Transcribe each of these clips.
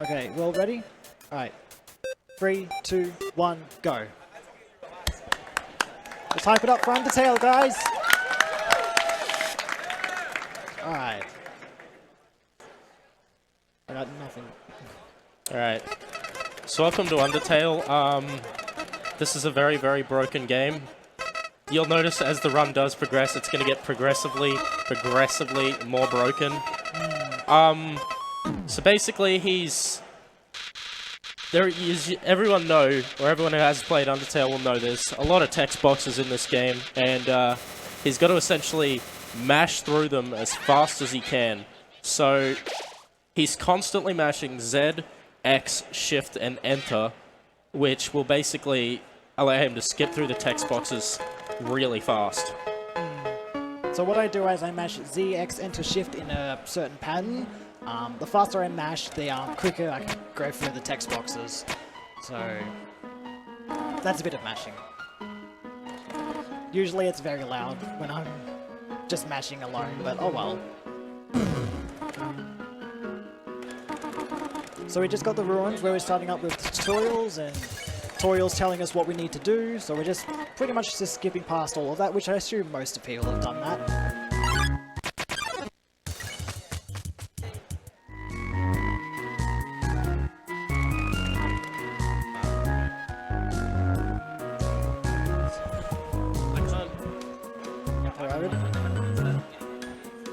Okay, we all ready? Alright. 3, 2, 1, go. Let's hype it up for Undertale, guys! Alright. I got nothing. Alright. So welcome to Undertale. This is a very, very broken game. You'll notice as the run does progress, it's going to get progressively more broken. So basically, everyone who has played Undertale will know this. A lot of text boxes in this game, and he's got to essentially mash through them as fast as he can. So he's constantly mashing Z, X, Shift, and Enter, which will basically allow him to skip through the text boxes really fast. So what I do is I mash Z, X, Enter, Shift in a certain pattern. The faster I mash, the quicker I can go through the text boxes. So that's a bit of mashing. Usually it's very loud when I'm just mashing alone, but oh well. So we just got the ruins where we're starting up with tutorials and tutorials telling us what we need to do, so we're just pretty much just skipping past all of that, which I assume most of people have done that.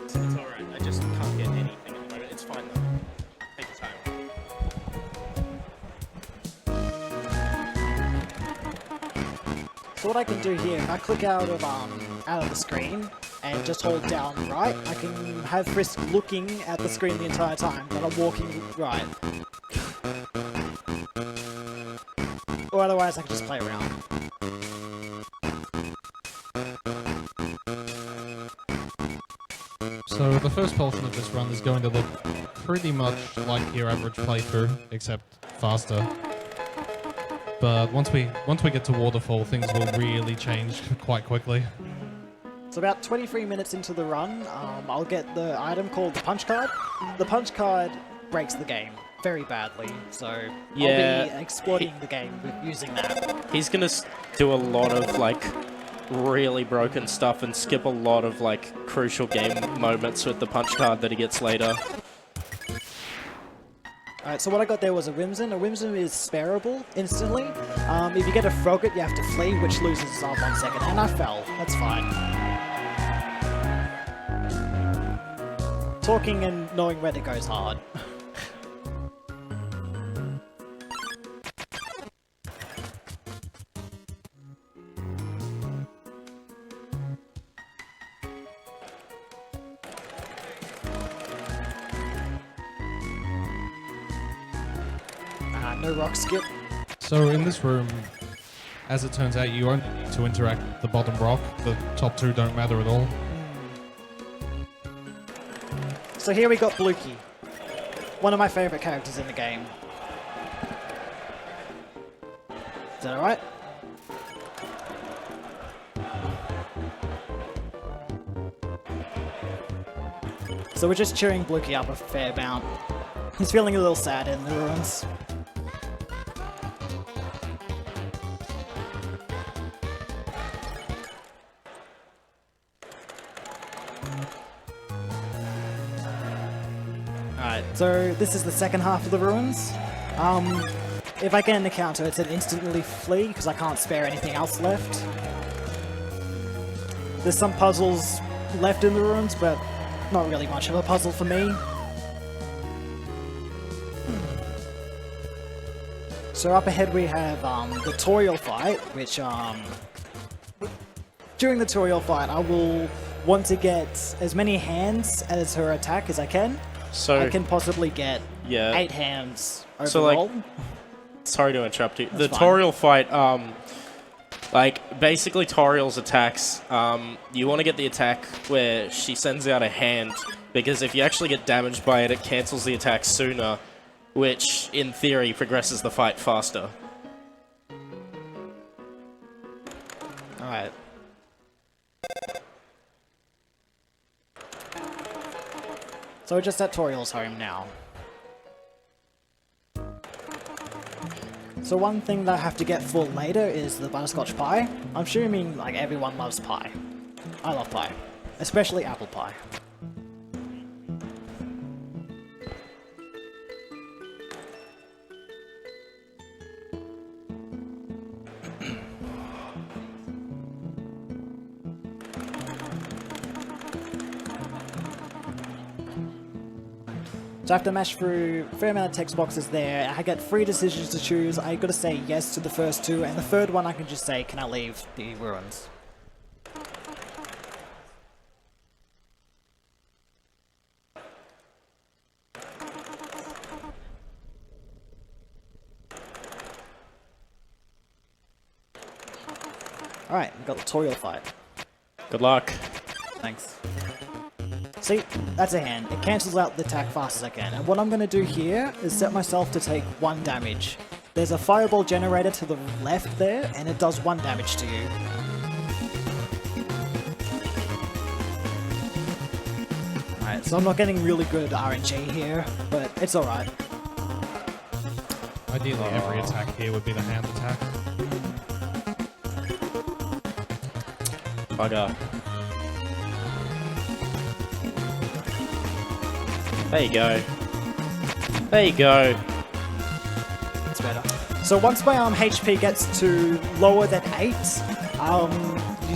It's alright, I just can't get anything at the moment. It's fine though. Take your time. So what I can do here, if I click out of the screen and just hold down right, I can have Frisk looking at the screen the entire time that I'm walking right. Or otherwise I can just play around. So the first portion of this run is going to look pretty much like your average playthrough, except faster. But once we get to Waterfall, things will really change quite quickly. So about 23 minutes into the run, I'll get the item called the punch card. The punch card breaks the game very badly, so I'll be exploiting the game with using that. He's gonna do a lot of like really broken stuff and skip a lot of like crucial game moments with the punch card that he gets later. Alright, so what I got there was a Whimsun. A Whimsun is spareable instantly. If you get a Frogget, you have to flee, which loses 1 second. And I fell. That's fine. Talking and knowing where to go is hard. No rock skip. So in this room, as it turns out, you only need to interact with the bottom rock. The top two don't matter at all. So here we got Blukey, one of my favourite characters in the game. Is that alright? So we're just cheering Blukey up a fair amount. He's feeling a little sad in the ruins. Alright, so this is the second half of the ruins. If I get an encounter, it's an instantly flee, because I can't spare anything else left. There's some puzzles left in the ruins, but not really much of a puzzle for me. So up ahead we have the tutorial fight, which during the tutorial fight I will want to get as many hands as her attack as I can. So I can possibly get 8 hands overall. So like, sorry to interrupt you. The tutorial fight, like basically Toriel's attacks, you want to get the attack where she sends out a hand, because if you actually get damaged by it, it cancels the attack sooner, which in theory progresses the fight faster. Alright. So we're just at Toriel's home now. So one thing that I have to get for later is the butterscotch pie. I'm assuming like everyone loves pie. I love pie, especially apple pie. So I have to mash through a fair amount of text boxes there. I get 3 decisions to choose. I gotta say yes to the first 2, and the third one I can just say, can I leave the ruins? Alright, we've got the tutorial fight. Good luck. Thanks. See, that's a hand. It cancels out the attack fast as I can. And what I'm going to do here is set myself to take 1 damage. There's a fireball generator to the left there, and it does 1 damage to you. Alright, so I'm not getting really good RNG here, but it's alright. Ideally, every attack here would be the hand attack. Bugger. There you go. There you go. That's better. So once my HP gets to lower than 8,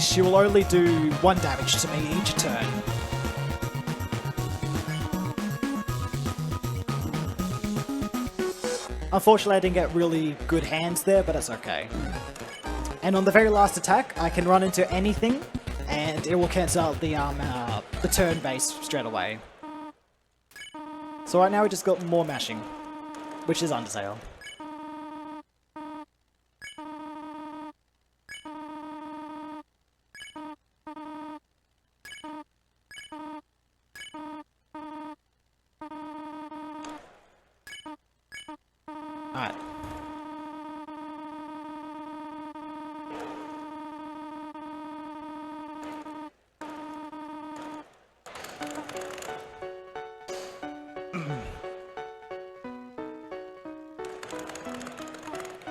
she will only do 1 damage to me each turn. Unfortunately, I didn't get really good hands there, but it's okay. And on the very last attack, I can run into anything, and it will cancel out the turn base straight away. So right now we just got more mashing, which is Undertale. Alright.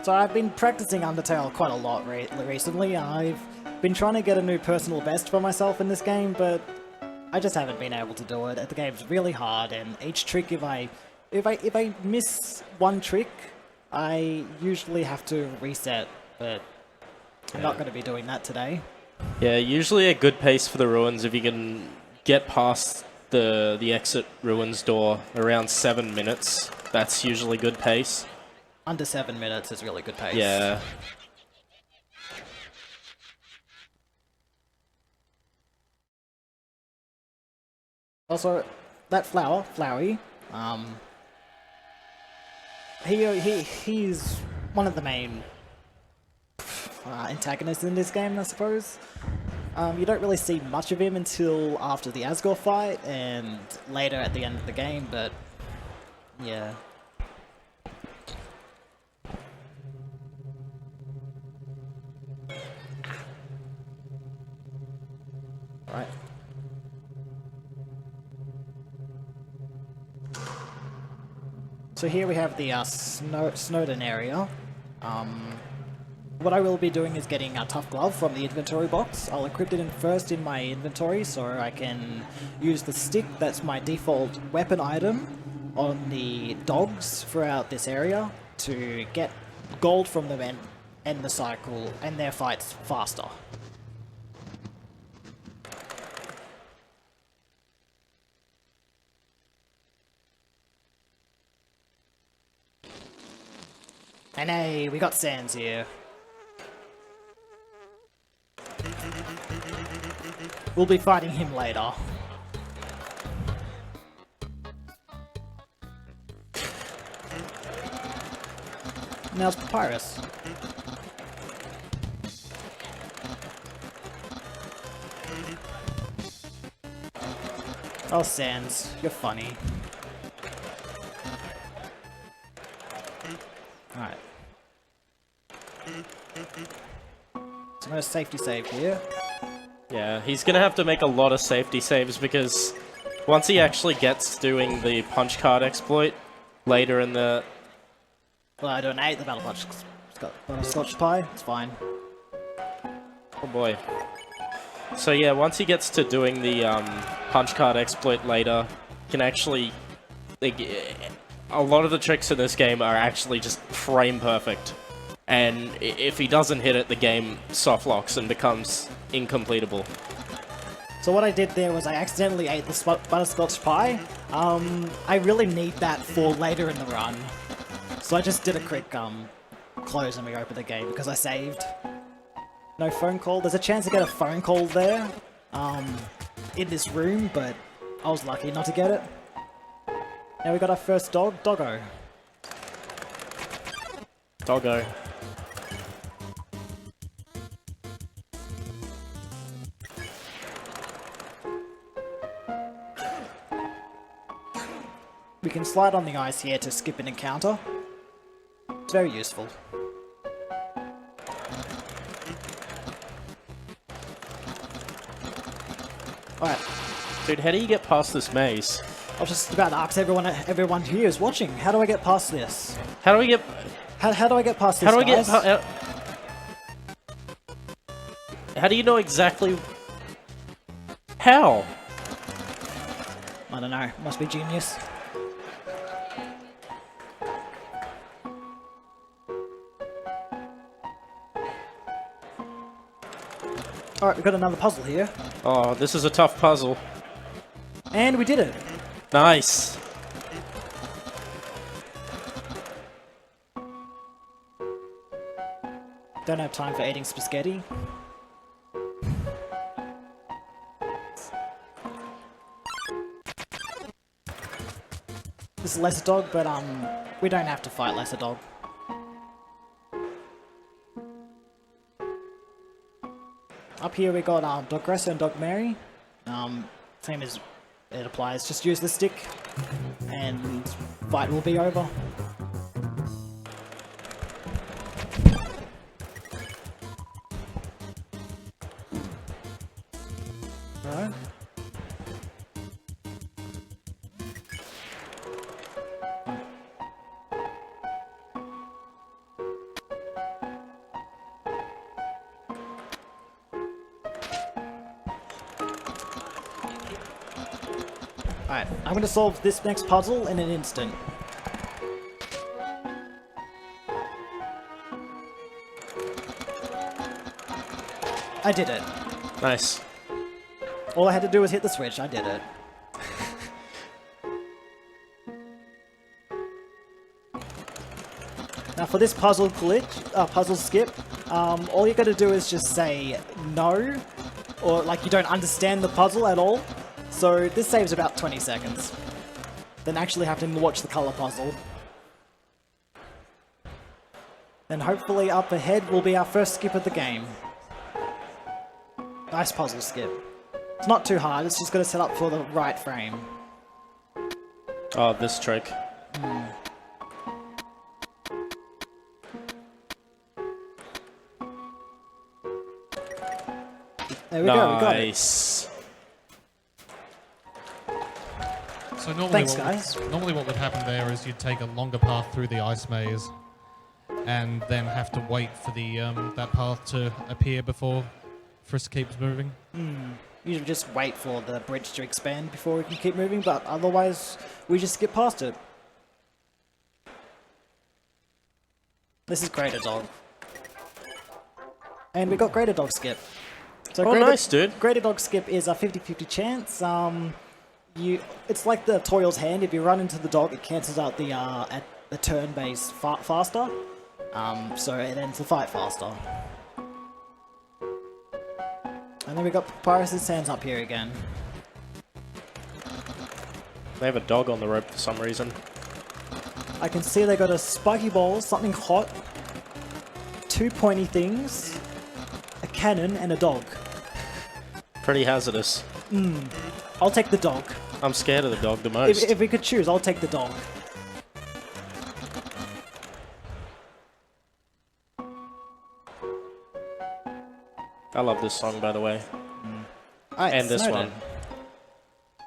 So I've been practicing Undertale quite a lot recently. I've been trying to get a new personal best for myself in this game, but I just haven't been able to do it. The game's really hard, and each trick, if I miss one trick, I usually have to reset. But I'm not going to be doing that today. Yeah, usually a good pace for the ruins if you can get past the exit ruins door around 7 minutes. That's usually good pace. Under 7 minutes is really good pace. Yeah. Also, that Flowey, he's one of the main antagonists in this game, I suppose. You don't really see much of him until after the Asgore fight and later at the end of the game, but yeah. Right. So here we have the Snowden area. What I will be doing is getting a Tough Glove from the inventory box. I'll equip it first in my inventory so I can use the stick that's my default weapon item on the dogs throughout this area to get gold from them and end the cycle and their fights faster. And hey, we got Sans here. We'll be fighting him later. Now it's Papyrus. Oh, Sans, you're funny. Alright. So I'm gonna safety save here. Yeah, he's gonna have to make a lot of safety saves because once he actually gets doing the punch card exploit later in the... Well, I don't hate the battle punch It's got butterscotch pie. It's fine. Oh boy. So yeah, once he gets to doing the punch card exploit later, he can actually... Like, a lot of the tricks in this game are actually just frame perfect. And if he doesn't hit it, the game soft locks and becomes incompletable. So what I did there was I accidentally ate the butterscotch pie. I really need that for later in the run. So I just did a quick close and reopen the game because I saved. No phone call. There's a chance to get a phone call there in this room, but I was lucky not to get it. Now we got our first dog, Doggo. Doggo. We can slide on the ice here to skip an encounter. It's very useful. Alright, Dude, how do you get past this maze? I was just about to ask everyone here is watching, how do I get past this? How do we get... How do I get past this, How do I get... guys? How do you know exactly... How? I don't know, must be genius. Alright, we've got another puzzle here. Oh, this is a tough puzzle. And we did it! Nice. Don't have time for eating spaghetti. This is Lesser Dog, but we don't have to fight Lesser Dog. Up here we got Dog Gressa and Dog Mary. Same as it applies, just use the stick and fight will be over. Right. Alright, I'm going to solve this next puzzle in an instant. I did it. Nice. All I had to do was hit the switch, I did it. Now for this puzzle glitch, puzzle skip, all you gotta do is just say no, or like you don't understand the puzzle at all. So this saves about 20 seconds. Then actually having to watch the color puzzle. Then hopefully up ahead will be our first skip of the game. Nice puzzle skip. It's not too hard, it's just got to set up for the right frame. Oh, this trick. There we go, we got it. Nice. So normally, Thanks, guys. Normally what would happen there is you'd take a longer path through the ice maze and then have to wait for the that path to appear before Frisk keeps moving. You just wait for the bridge to expand before we can keep moving, but otherwise we just skip past it. This is Greater Dog. And we got Greater Dog Skip. So Oh, nice, dude. Greater Dog Skip is a 50-50 chance. It's like the tutorial's hand. If you run into the dog, it cancels out the turn base faster. So it ends the fight faster. And then we got Papyrus' Sands up here again. They have a dog on the rope for some reason. I can see they got a spiky ball, something hot, 2 pointy things, a cannon, and a dog. Pretty hazardous. I'll take the dog. I'm scared of the dog the most. If we could choose, I'll take the dog. I love this song, by the way. Alright, And this Snowden. one.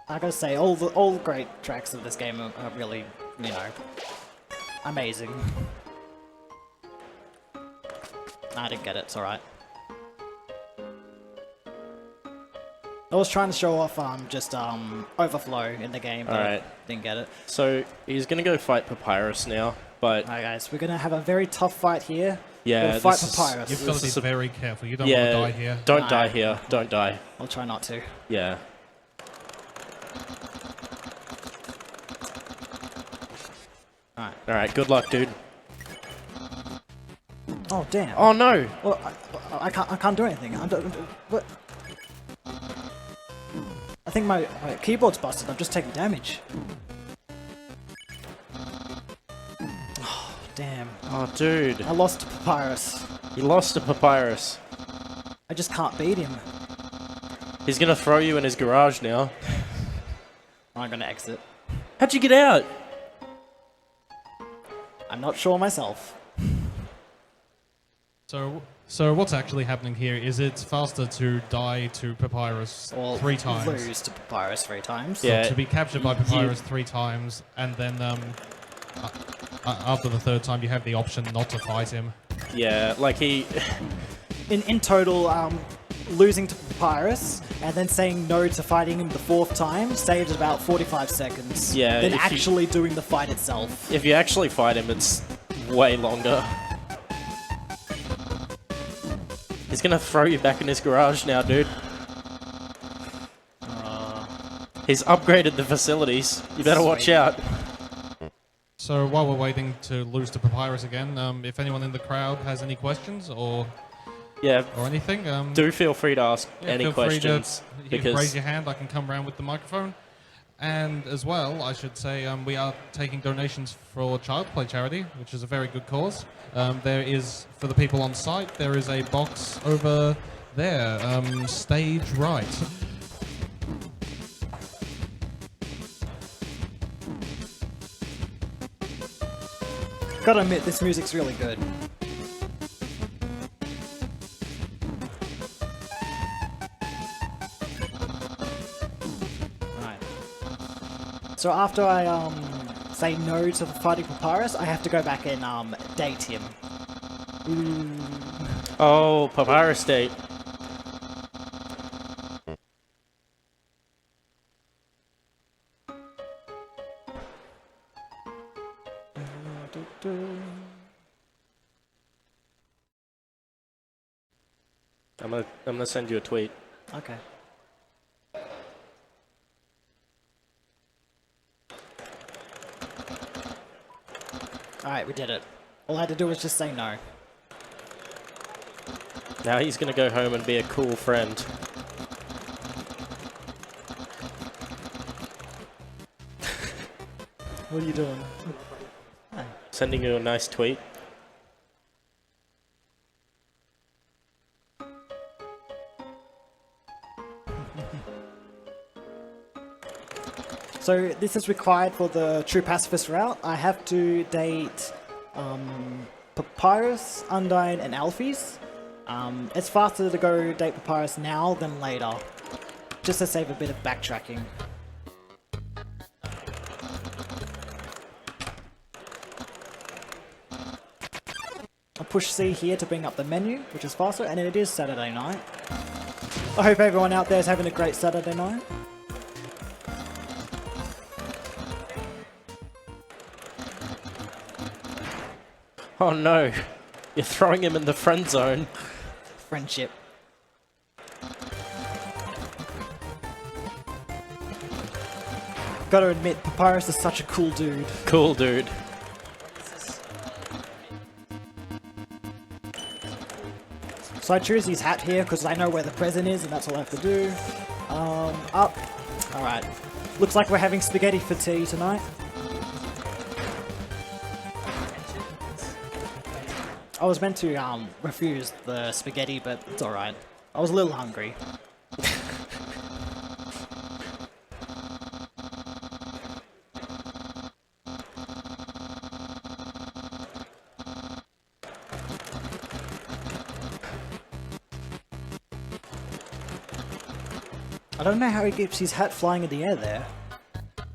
I gotta say, all the great tracks of this game are really, you know, amazing. I didn't get it, it's alright. I was trying to show off just overflow in the game, but Alright. didn't get it. So he's gonna go fight Papyrus now, but Alright guys, we're gonna have a very tough fight here. yeah, We'll fight this is- Papyrus. You've got to This be is a- very careful. You don't want to die here. don't No. die here. Don't die. I'll try not to. Yeah. Alright. Alright, good luck, dude. Oh damn. Oh no! Well, I can't do anything. What? I think my keyboard's busted. I'm just taking damage. Oh, damn. Oh, dude. I lost to Papyrus. You lost to Papyrus. I just can't beat him. He's gonna throw you in his garage now. I'm gonna exit. How'd you get out? I'm not sure myself. So what's actually happening here is it's faster to die to Papyrus Or 3 times. lose to Papyrus 3 times. Yeah. To be captured by Papyrus 3 times, and then after the 3rd time you have the option not to fight him. Yeah, like he... In total, losing to Papyrus and then saying no to fighting him the 4th time saves about 45 seconds. Yeah, Than if you- actually doing the fight itself. If you actually fight him, it's way longer. He's gonna throw you back in his garage now, dude. He's upgraded the facilities. You better watch Sweet. out. So while we're waiting to lose to Papyrus again, if anyone in the crowd has any questions or Yeah, anything, do feel free to ask yeah, any feel free questions. to, you can raise your hand. I can come around with the microphone. And as well, I should say, we are taking donations for Child Play Charity, which is a very good cause. There is, for the people on site, there is a box over there, stage right. Gotta admit, this music's really good. Right. So after I say no to fighting Papyrus, I have to go back and date him. Oh, Papyrus Date. I'm gonna send you a tweet. Okay. Alright, we did it. All I had to do was just say no. Now he's gonna go home and be a cool friend. What are you doing? Sending you a nice tweet. So this is required for the True Pacifist route. I have to date Papyrus, Undyne, and Alphys. It's faster to go date Papyrus now than later, just to save a bit of backtracking. I'll push C here to bring up the menu, which is faster, and it is Saturday night. I hope everyone out there is having a great Saturday night. Oh no, you're throwing him in the friend zone. Friendship. Gotta admit, Papyrus is such a cool dude. Cool dude. So I choose his hat here because I know where the present is and that's all I have to do. Up. Alright. Looks like we're having spaghetti for tea tonight. I was meant to refuse the spaghetti, but it's alright. I was a little hungry. I don't know how he keeps his hat flying in the air there.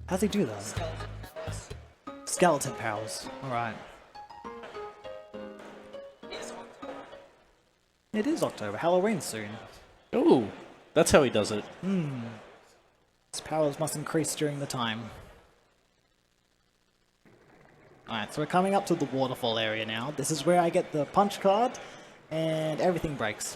How's he do that? Skeleton powers. Alright. It is October. Halloween soon. Ooh, that's how he does it. His powers must increase during the time. Alright, so we're coming up to the waterfall area now. This is where I get the punch card, and everything breaks.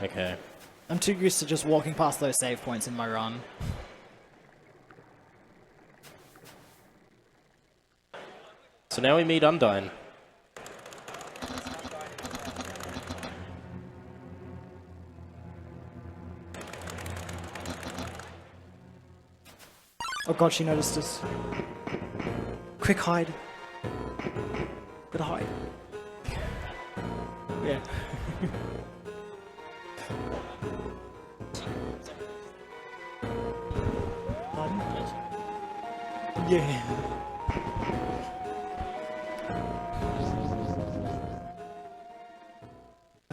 Okay. I'm too used to just walking past those save points in my run. So now we meet Undyne. Oh god, she noticed us. Quick hide. Gotta hide. Yeah. Pardon? Yeah.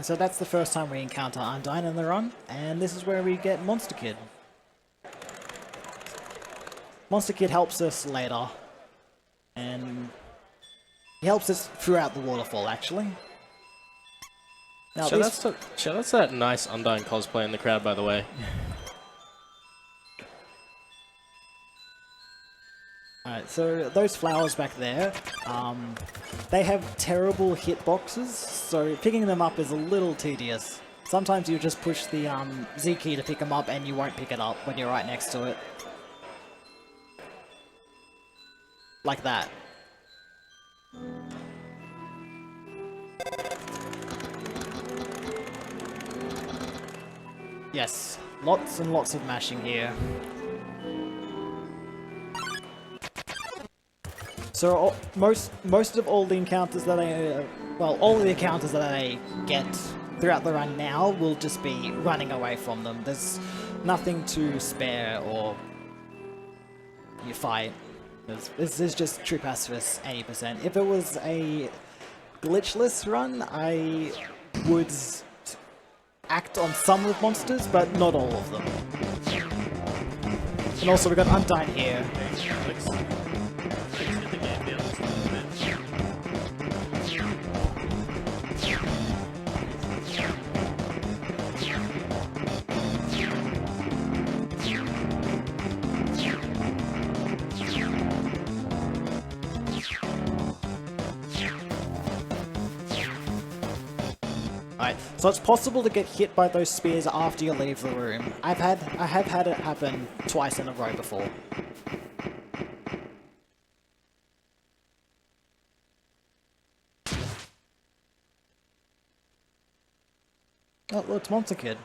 So that's the first time we encounter Undyne in the run, and this is where we get Monster Kid. Monster Kid helps us later, and he helps us throughout the waterfall, actually. Now, Shout out to that nice Undyne cosplay in the crowd, by the way. Alright, so those flowers back there, they have terrible hitboxes, so picking them up is a little tedious. Sometimes you just push the Z key to pick them up and you won't pick it up when you're right next to it. Like that. Yes, lots and lots of mashing here. So most of all the encounters that all the encounters that I get throughout the run now will just be running away from them. There's nothing to spare or you fight. This is just true pacifist 80%. If it was a glitchless run, I would act on some of the monsters, but not all of them. And also we got Undyne here. Alright, so it's possible to get hit by those spears after you leave the room. I have had it happen twice in a row before. Oh, look, it's Monster Kid.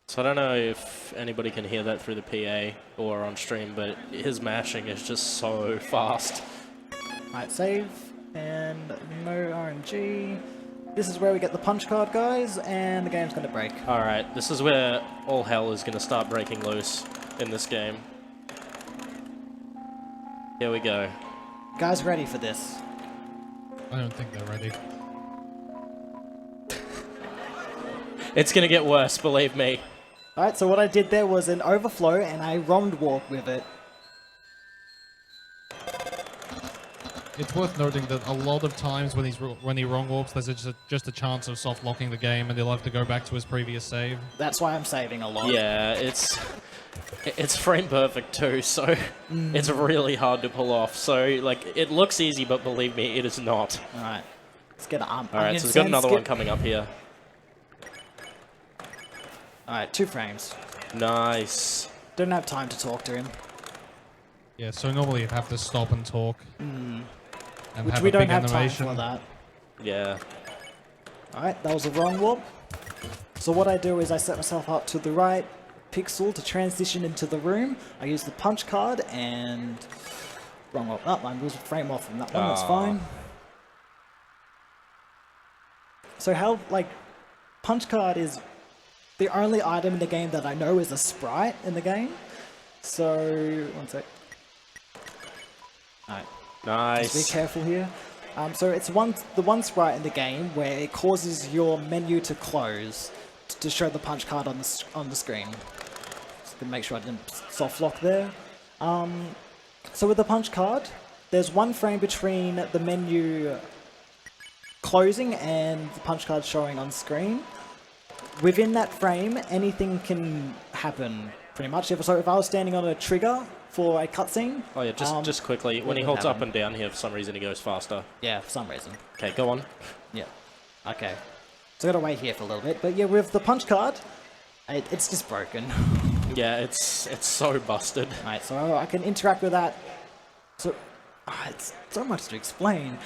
So I don't know if anybody can hear that through the PA or on stream, but his mashing is just so fast. Alright, save, and no RNG. This is where we get the punch card, guys, and the game's gonna break. Alright, this is where all hell is going to start breaking loose in this game. Here we go. Guys, ready for this? I don't think they're ready. It's going to get worse, believe me. Alright, so what I did there was an overflow, and I rond walk with it. It's worth noting that a lot of times when he wrong warps, there's just a chance of soft locking the game, and he'll have to go back to his previous save. That's why I'm saving a lot. Yeah, it's frame perfect too, so it's really hard to pull off. So, like, it looks easy, but believe me, it is not. Alright, let's get an Alright, so we've got another one coming up here. Alright, 2 frames. Nice. Don't have time to talk to him. Yeah, so normally you'd have to stop and talk. And Which have we a don't big have animation. time for that. Yeah. Alright, that was a wrong warp. So what I do is I set myself up to the right pixel to transition into the room. I use the punch card and... Wrong warp. Oh, I was a frame off from that one, that's fine. So how, like, punch card is... the only item in the game that I know is a sprite in the game. So, one sec. Alright. Nice. Just be careful here. So it's the one sprite in the game where it causes your menu to close to show the punch card on the screen. Just to make sure I didn't soft lock there. So with the punch card, there's 1 frame between the menu closing and the punch card showing on screen. Within that frame, anything can happen, pretty much. So if I was standing on a trigger for a cutscene... Oh yeah, just quickly, when he holds up and down here, for some reason he goes faster. Yeah, for some reason. Okay, go on. Yeah. Okay. So I gotta wait here for a little bit, but yeah, with the punch card, it's just broken. Yeah, it's so busted. Alright, so I can interact with that. So, it's so much to explain.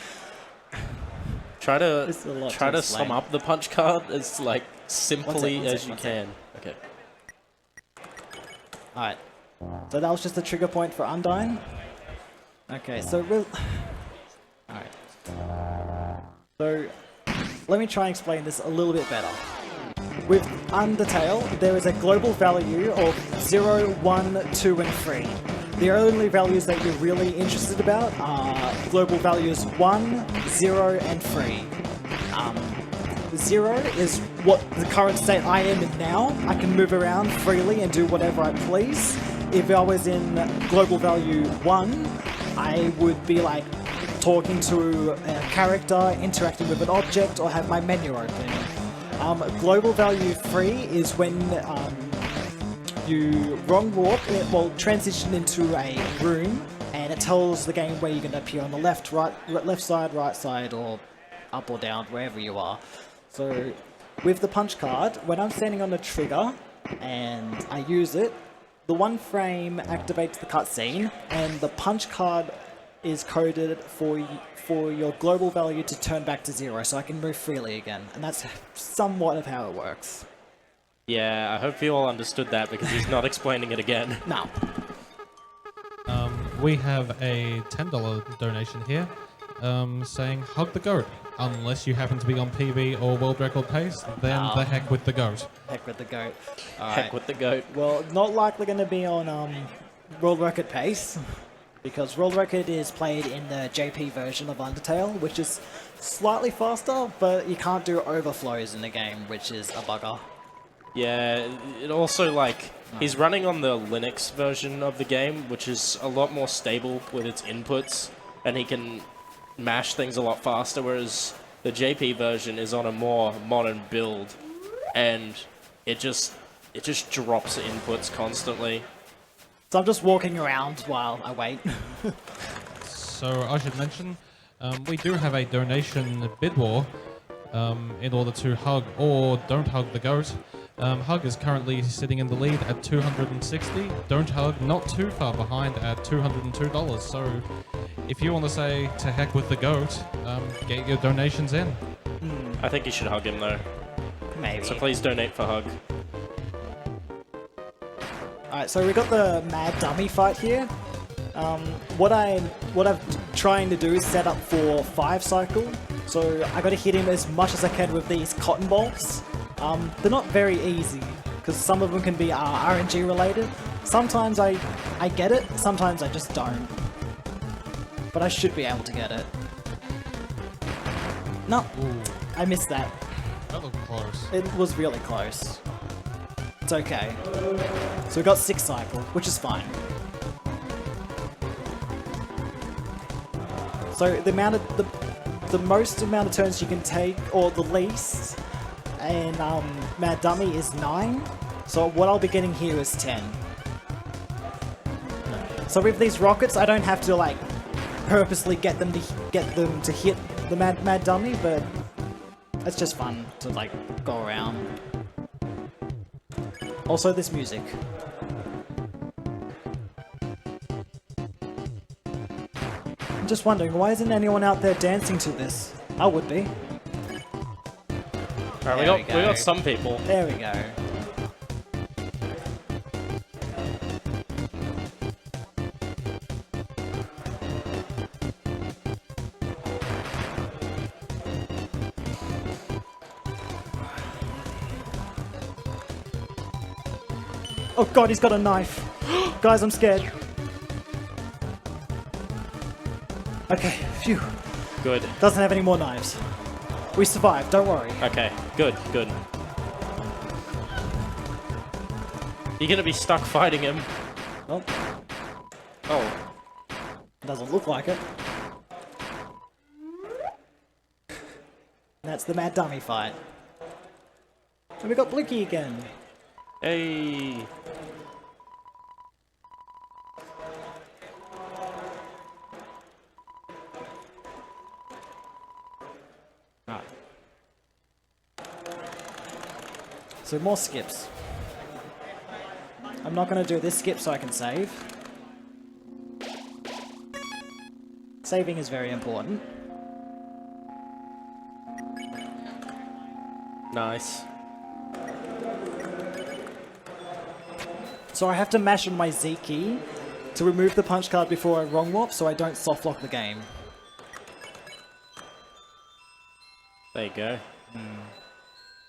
Try to explain. sum up the punch card as like simply One as sec, you one sec. can. Okay. Alright. So that was just the trigger point for Undyne. Okay, so alright. So, let me try and explain this a little bit better. With Undertale, there is a global value of 0, 1, 2, and 3. The only values that you're really interested about are global values 1, 0, and 3. 0 is what the current state I am in now. I can move around freely and do whatever I please. If I was in global value 1, I would be like talking to a character, interacting with an object, or have my menu open. Global value 3 is when you wrong warp, transition into a room, and it tells the game where you're going to appear on the left side, right side, or up or down, wherever you are. So, with the punch card, when I'm standing on a trigger and I use it, the 1 frame activates the cutscene, and the punch card is coded for your global value to turn back to 0, so I can move freely again. And that's somewhat of how it works. Yeah, I hope you all understood that because he's not explaining it again. No. We have a $10 donation here saying, hug the goat. Unless you happen to be on PB or world record pace, then the heck with the goat. Heck with the goat. Heck with the goat. Well, not likely going to be on world record pace, because world record is played in the JP version of Undertale, which is slightly faster, but you can't do overflows in the game, which is a bugger. Yeah, it also, like, he's running on the Linux version of the game, which is a lot more stable with its inputs, and he can mash things a lot faster, whereas the JP version is on a more modern build, and it just drops inputs constantly. So I'm just walking around while I wait. So I should mention, we do have a donation bid war in order to hug or don't hug the goat. Hug is currently sitting in the lead at $260. Don't hug, not too far behind at $202. So if you want to say to heck with the goat, get your donations in. I think you should hug him though. Maybe. So please donate for Hug. Alright, so we got the Mad Dummy fight here. What I'm trying to do is set up for 5 cycle. So I gotta hit him as much as I can with these cotton bolts. They're not very easy, because some of them can be RNG related. Sometimes I get it, sometimes I just don't. But I should be able to get it. No, I missed that. That looked close. It was really close. It's okay. So we got 6 cycle, which is fine. So the amount of the most amount of turns you can take, or the least, in Mad Dummy is 9. So what I'll be getting here is 10. So with these rockets, I don't have to like purposely get them to hit the Mad Dummy, but it's just fun to like go around. Also, this music. I'm just wondering, why isn't anyone out there dancing to this? I would be. Alright, we got some people. There we go. Oh god, he's got a knife. Guys, I'm scared. Okay, phew. Good. Doesn't have any more knives. We survived, don't worry. Okay, good, good. You're gonna be stuck fighting him. Well, Oh, doesn't look like it. That's the Mad Dummy fight. And we got Blicky again. hey. Right. So more skips. I'm not going to do this skip so I can save. Saving is very important. Nice. So I have to mash on my Z key to remove the punch card before I wrong warp so I don't soft lock the game. There you go.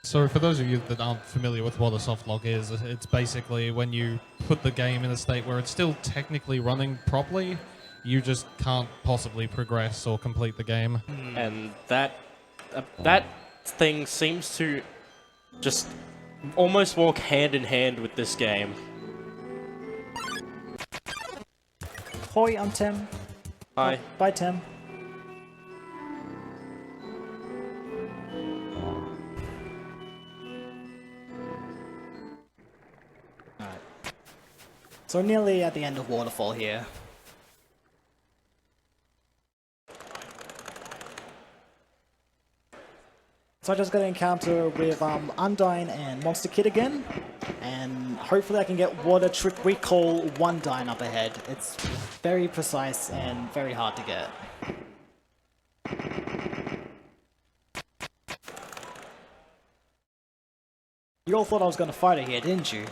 So for those of you that aren't familiar with what a soft lock is, it's basically when you put the game in a state where it's still technically running properly, you just can't possibly progress or complete the game. And that thing seems to just almost walk hand in hand with this game. Hoi, I'm Tim. Hi. Bye, Tim. Alright. So nearly at the end of Waterfall here. So I just got an encounter with Undyne and Monster Kid again, and hopefully I can get what a trick we call One Dyne up ahead. It's very precise and very hard to get. You all thought I was going to fight her here, didn't you?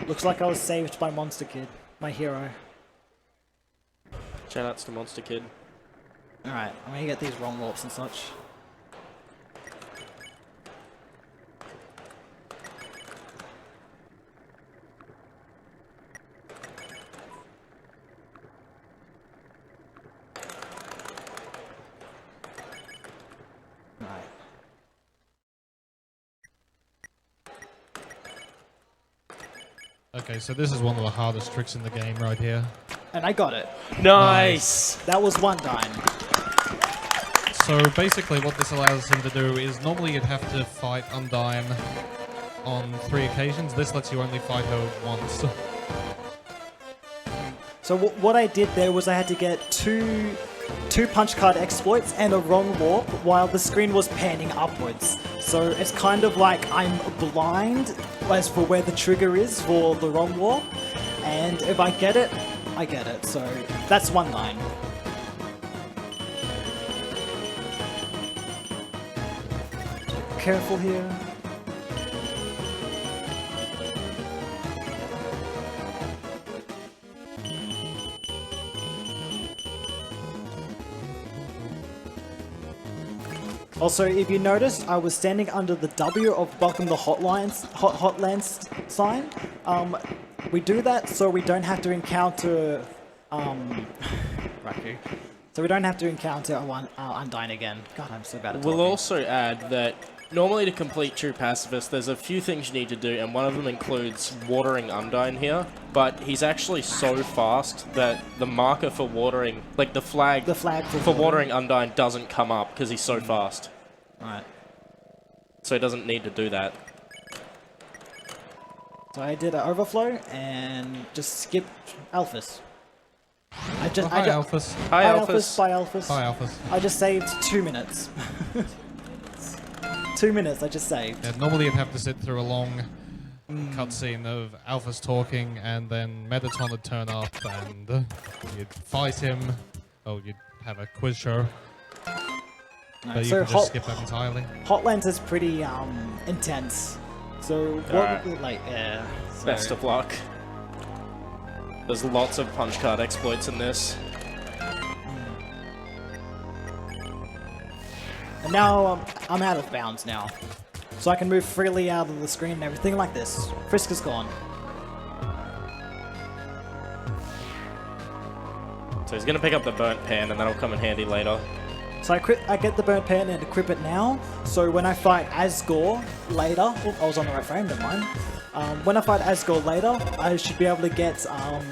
Looks like I was saved by Monster Kid, my hero. Shoutouts to Monster Kid. Alright, I'm gonna get these wrong warps and such. Alright. Okay, so this is one of the hardest tricks in the game right here. And I got it. Nice! That was One Dyne. So basically what this allows him to do is normally you'd have to fight Undyne on 3 occasions. This lets you only fight her once. So what I did there was I had to get two punch card exploits and a wrong warp while the screen was panning upwards. So it's kind of like I'm blind as for where the trigger is for the wrong warp, and if I get it, I get it. So that's One Dyne. Careful here. Also, if you noticed, I was standing under the W of welcome the Hotlands sign. We do that so we don't have to encounter Raku. So we don't have to encounter Undyne again. God, I'm so bad at talking. We'll also add that normally to complete True Pacifist, there's a few things you need to do, and one of them includes watering Undyne here. But he's actually so fast that the marker for watering, like the flag for watering Undyne doesn't come up because he's so fast. Alright. So he doesn't need to do that. So I did an overflow and just skipped Alphys. Hi, Alphys. Hi, Alphys. Alphys. Bye, Alphys. Hi, Alphys. I just saved 2 minutes. 2 minutes, I just saved. Yeah, normally you'd have to sit through a long cutscene of Alphys talking, and then Mettaton would turn up, and you'd fight him. Oh, you'd have a quiz show. But you So can just skip that entirely. Hotlands is pretty intense. So what would like so Best of luck. There's lots of punch card exploits in this. And now I'm out of bounds now. So I can move freely out of the screen and everything like this. Frisk is gone. So he's gonna pick up the burnt pan, and that'll come in handy later. So I get the burnt pan and equip it now. So when I fight Asgore later, oh, I was on the right frame, never mind. When I fight Asgore later, I should be able to get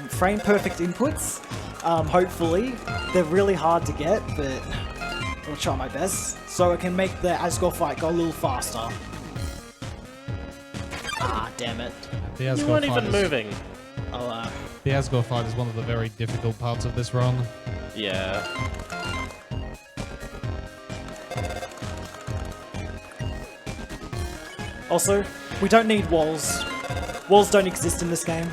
frame perfect inputs. Hopefully, they're really hard to get, but I'll try my best. So I can make the Asgore fight go a little faster. Ah, damn it. The You Asgore weren't fight even is- moving. Oh, The Asgore fight is one of the very difficult parts of this run. Yeah. Also, we don't need walls. Walls don't exist in this game.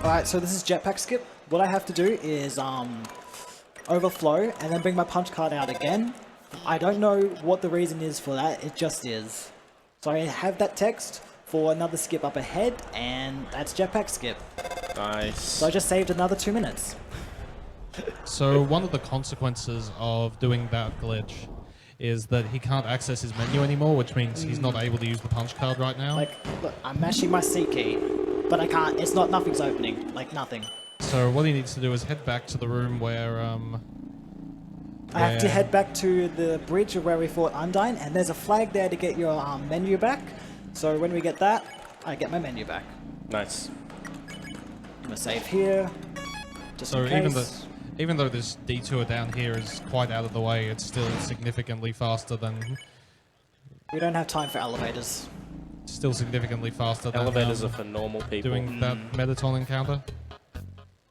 Alright, so this is jetpack skip. What I have to do is overflow and then bring my punch card out again. I don't know what the reason is for that, it just is. So I have that text for another skip up ahead, and that's jetpack skip. Nice. So I just saved another 2 minutes. So one of the consequences of doing that glitch is that he can't access his menu anymore, which means he's not able to use the punch card right now. Like, look, I'm mashing my C key, but I can't, nothing's opening, like nothing. So what he needs to do is head back to the room where I have to where- head back to the bridge of where we fought Undyne, and there's a flag there to get your menu back. So when we get that, I get my menu back. Nice. I'm gonna save here, just So in case. even though this detour down here is quite out of the way, it's still significantly faster than We don't have time for elevators. Elevators are for normal people. doing that Metaton encounter.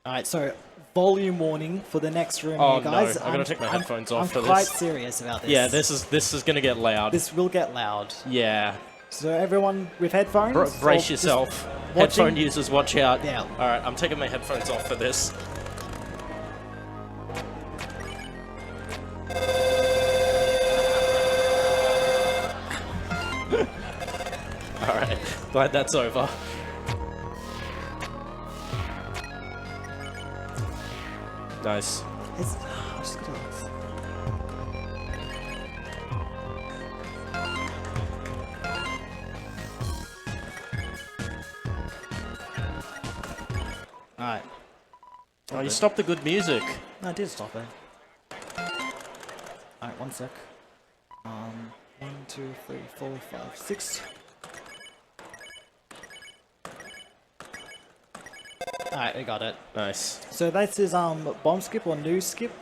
Alright, so volume warning for the next room, Oh, you guys. no, I gotta take my headphones off for I'm quite this. serious about this. Yeah, this is gonna get loud. This will get loud. Yeah. So everyone with headphones, or Brace just yourself. watching- Headphone users, watch out. Yeah. Alright, I'm taking my headphones off for this. Alright, glad that's over. Nice. I'm just gonna- Alright. Oh, you stopped the good music. No, I did stop it. Alright, 1 sec. 1, 2, 3, 4, 5, 6. Alright, we got it. Nice. So this is bomb skip or new skip.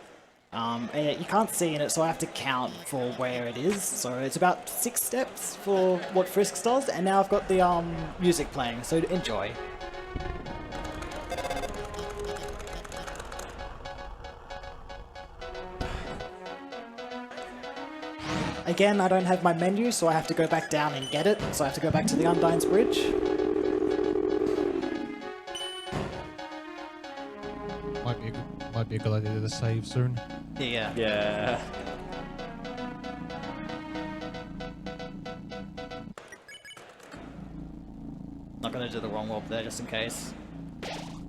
And you can't see in it, so I have to count for where it is. So it's about 6 steps for what Frisk does, and now I've got the music playing. So enjoy. Again, I don't have my menu, so I have to go back down and get it. So I have to go back to the Undyne's Bridge. Might be a good idea to save soon. Yeah. Yeah. Not gonna do the wrong warp there, just in case.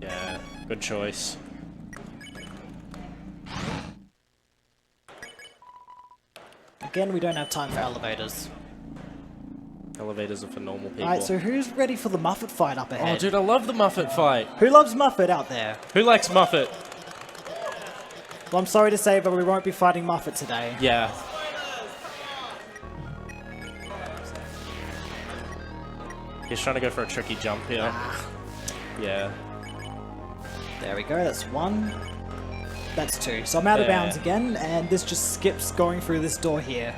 Yeah. Good choice. Again, we don't have time for elevators. Elevators are for normal people. Alright, so who's ready for the Muffet fight up Oh, ahead? dude, I love the Muffet fight. Who loves Muffet out there? Who likes Muffet? Well, I'm sorry to say, but we won't be fighting Muffet today. Yeah. He's trying to go for a tricky jump here. Yeah. There we go, that's 1. That's 2. So I'm out of Yeah. bounds again, and this just skips going through this door here.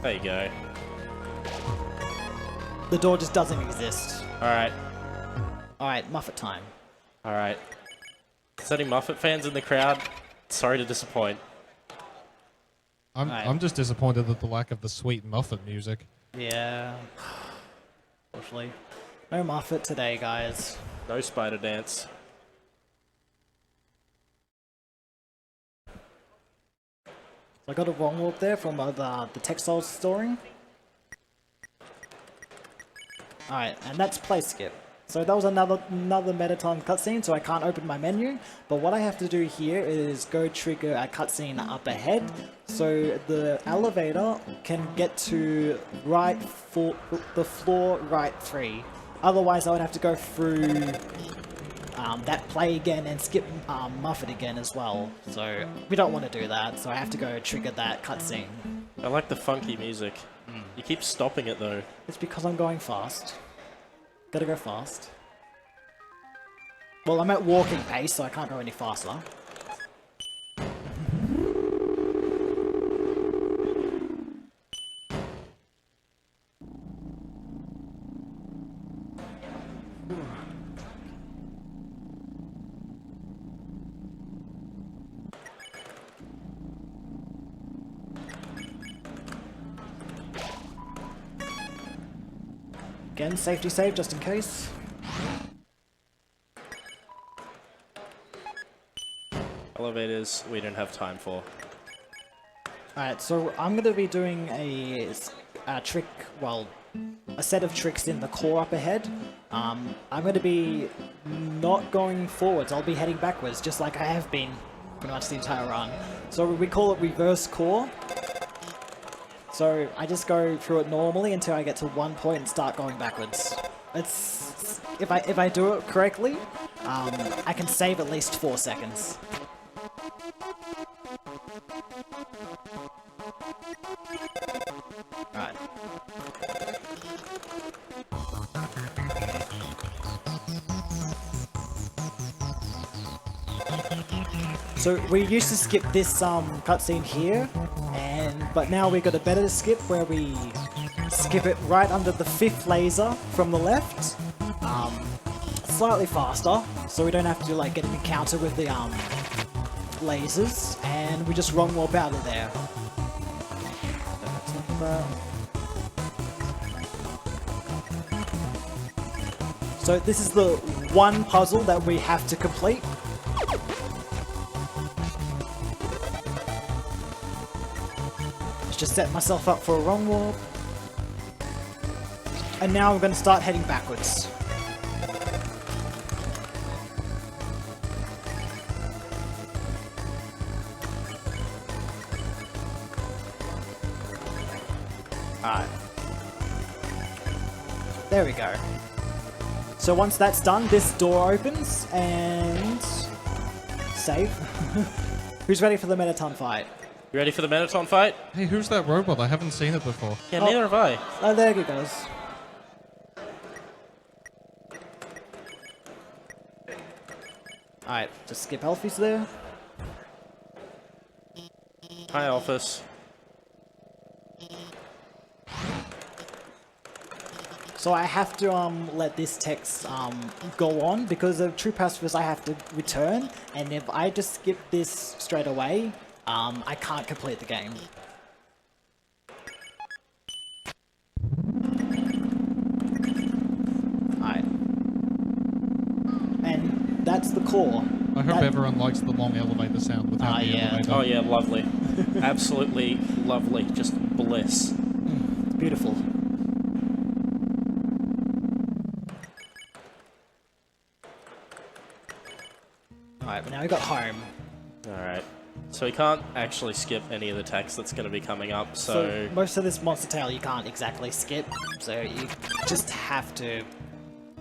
There you go. The door just doesn't exist. Alright. Alright, Muffet time. Alright. Is there any Muffet fans in the crowd? Sorry to disappoint. Right. I'm just disappointed at the lack of the sweet Muffet music. Yeah. Unfortunately. No Muffet today, guys. No spider dance. I got a wrong warp there from the textile storing. Alright, and that's play skip. So that was another Mettaton cutscene, so I can't open my menu. But what I have to do here is go trigger a cutscene up ahead, so the elevator can get to the floor right 3. Otherwise, I would have to go through that play again and skip Muffet again as well. So we don't want to do that, so I have to go trigger that cutscene. I like the funky music. You keep stopping it though. It's because I'm going fast. Gotta go fast. Well, I'm at walking pace, so I can't go any faster. Again, safety save just in case. Elevators, we don't have time for. Alright, so I'm going to be doing a trick, well, a set of tricks in the core up ahead. I'm going to be not going forwards, I'll be heading backwards, just like I have been pretty much the entire run. So we call it reverse core. So I just go through it normally until I get to one point and start going backwards. It's if I do it correctly, I can save at least 4 seconds. Right. So we used to skip this cutscene here, but now we got a better skip where we skip it right under the 5th laser from the left, slightly faster, so we don't have to like get an encounter with the lasers, and we just wrong warp out of there. So this is the one puzzle that we have to complete. Just set myself up for a wrong warp. And now I'm going to start heading backwards. Alright. There we go. So once that's done, this door opens and... save. Who's ready for the Mettaton fight? You ready for the Mettaton fight? Hey, who's that robot? I haven't seen it before. Yeah, neither have I. Oh, there he goes. Alright, just skip Alfie's there. Hi, Alphys. So I have to let this text go on because of true pacifist I have to return, and if I just skip this straight away, I can't complete the game. Alright. And that's the core. I hope everyone likes the long elevator sound without the elevator. Oh yeah, lovely. Absolutely lovely. Just bliss. It's beautiful. Alright, but now we got home. Alright. So we can't actually skip any of the text that's going to be coming up, so... most of this monster tale you can't exactly skip, so you just have to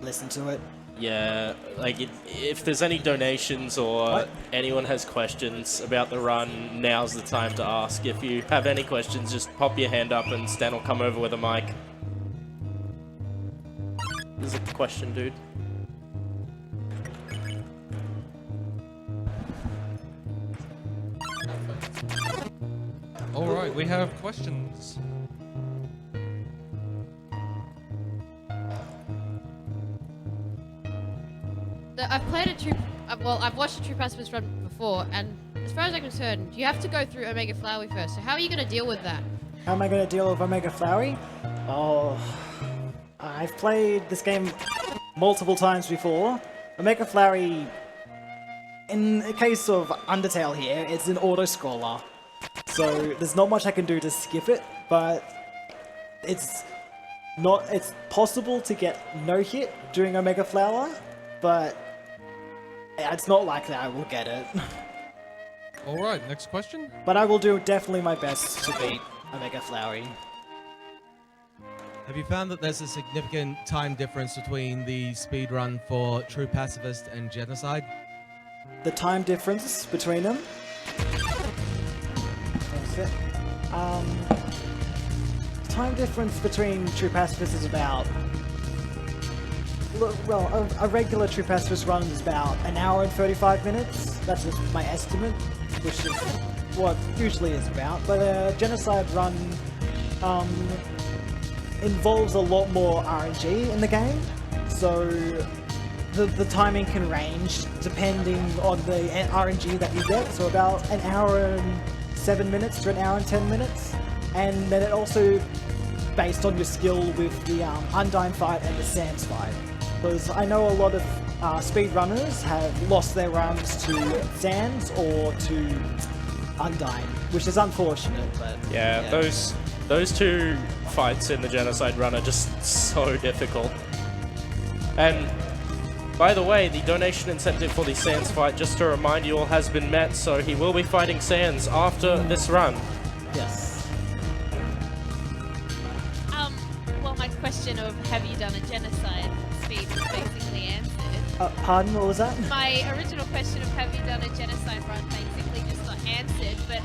listen to it. Yeah, like, if there's any donations or anyone has questions about the run, now's the time to ask. If you have any questions, just pop your hand up and Stan will come over with a mic. There's a question, dude. Alright, we have questions. I've played I've watched a True Pacifist run before, and as far as I'm concerned, you have to go through Omega Flowey first. So how are you going to deal with that? How am I going to deal with Omega Flowey? Oh, I've played this game multiple times before. Omega Flowey, in the case of Undertale here, it's an auto-scroller. So there's not much I can do to skip it, but it's it's possible to get no hit during Omega Flower, but it's not likely I will get it. All right, next question. But I will do definitely my best to beat Omega Flowery. Have you found that there's a significant time difference between the speedrun for True Pacifist and Genocide? The time difference between them. Time difference between True Pacifist is about... Well, a regular True Pacifist run is about an hour and 35 minutes. That's just my estimate, which is what usually is about. But a Genocide run involves a lot more RNG in the game, so the timing can range depending on the RNG that you get, so about an hour and 7 minutes to an hour and 10 minutes. And then it also based on your skill with the Undyne fight and the Sands fight. Because I know a lot of speedrunners have lost their runs to Sands or to Undyne, which is unfortunate, but... Yeah, those two fights in the Genocide run are just so difficult. And by the way, the donation incentive for the Sands fight, just to remind you all, has been met, so he will be fighting Sands after this run. Yes. Well, my question of have you done a genocide speed was basically answered. Pardon, what was that? My original question of have you done a genocide run basically just got answered, but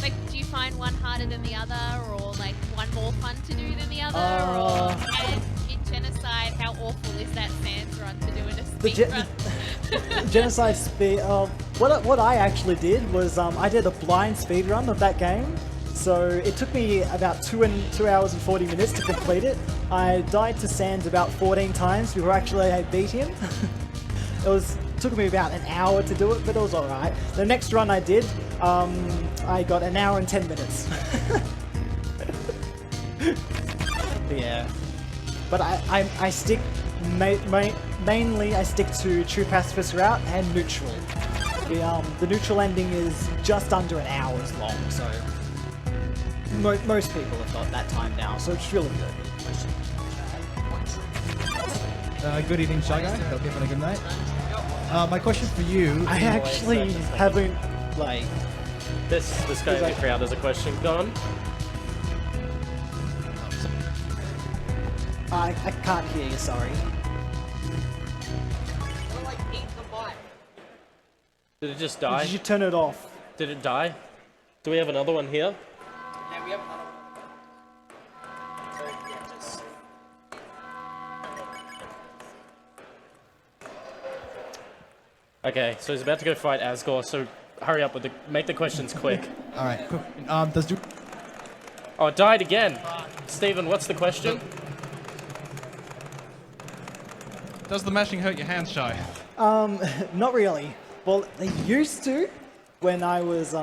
like, do you find one harder than the other, or like one more fun to do than the other, or and in genocide, how awful is that Sands run to do in a speed run? Genocide speed. What I actually did was I did a blind speed run of that game. So it took me about 2 hours and 40 minutes to complete it. I died to Sands about 14 times before actually I beat him. Took me about an hour to do it, but it was alright. The next run I did, I got an hour and 10 minutes. Yeah. But I stick, mainly I stick to True Pacifist route and neutral. The neutral ending is just under an hour's long, so... Most people have got that time now, so it's really good. Good evening, Shyguy. Hope you're having a good night. My question for you... I actually haven't, like... This guy in the crowd has a question. Go on. I can't hear you, sorry. Did it just die? Did you turn it off? Did it die? Do we have another one here? Yeah, we have another one. So, yeah, just... Okay, so he's about to go fight Asgore, so hurry up with make the questions quick. Alright, cool. Does Oh, it died again. Steven, what's the question? Does the mashing hurt your hands, Shy? Not really. Well, they used to when I was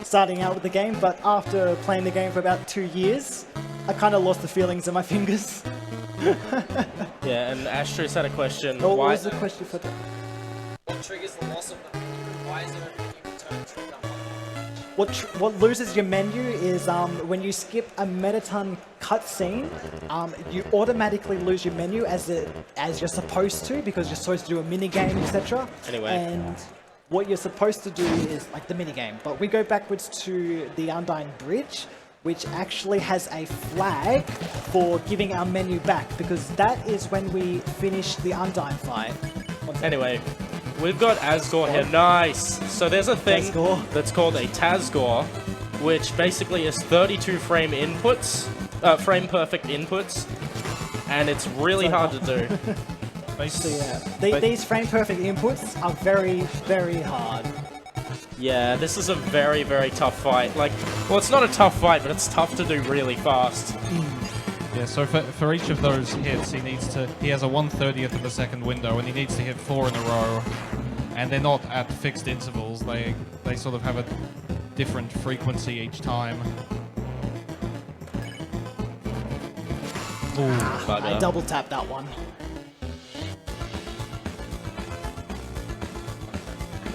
starting out with the game, but after playing the game for about 2 years, I kind of lost the feelings in my fingers. Yeah, and Ashtris had a question. What was the question for that? What triggers the loss of the... Why is it a menu return trigger? What loses your menu is when you skip a Metaton cutscene, you automatically lose your menu as you're supposed to, because you're supposed to do a mini game, etc. Anyway. And what you're supposed to do is like the mini game. But we go backwards to the Undyne Bridge, which actually has a flag for giving our menu back, because that is when we finish the Undyne fight. Anyway, we've got Asgore here. Nice! So there's a thing Asgore. that's called a Tazgore, which basically is 32 frame inputs, frame perfect inputs, and it's really hard to do. So yeah, these frame perfect inputs are very, very hard. Yeah, this is a very, very tough fight. Like, well, it's not a tough fight, but it's tough to do really fast. Yeah, so for each of those hits, he has a 1/30th of a second window, and he needs to hit 4 in a row. And they're not at fixed intervals. They sort of have a different frequency each time. Ooh, I double tapped that one.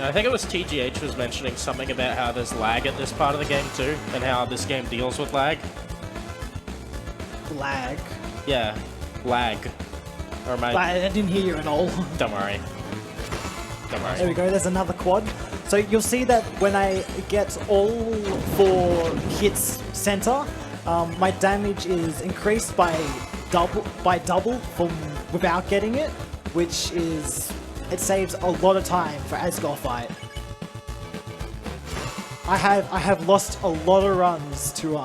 I think it was TGH was mentioning something about how there's lag at this part of the game too, and how this game deals with lag. Lag. Yeah, lag. Or am I didn't hear you at all. Don't worry. Don't There worry. we go, there's another quad. So you'll see that when I get all 4 hits center, my damage is increased by double from without getting it, which is, it saves a lot of time for Asgore fight. I have lost a lot of runs to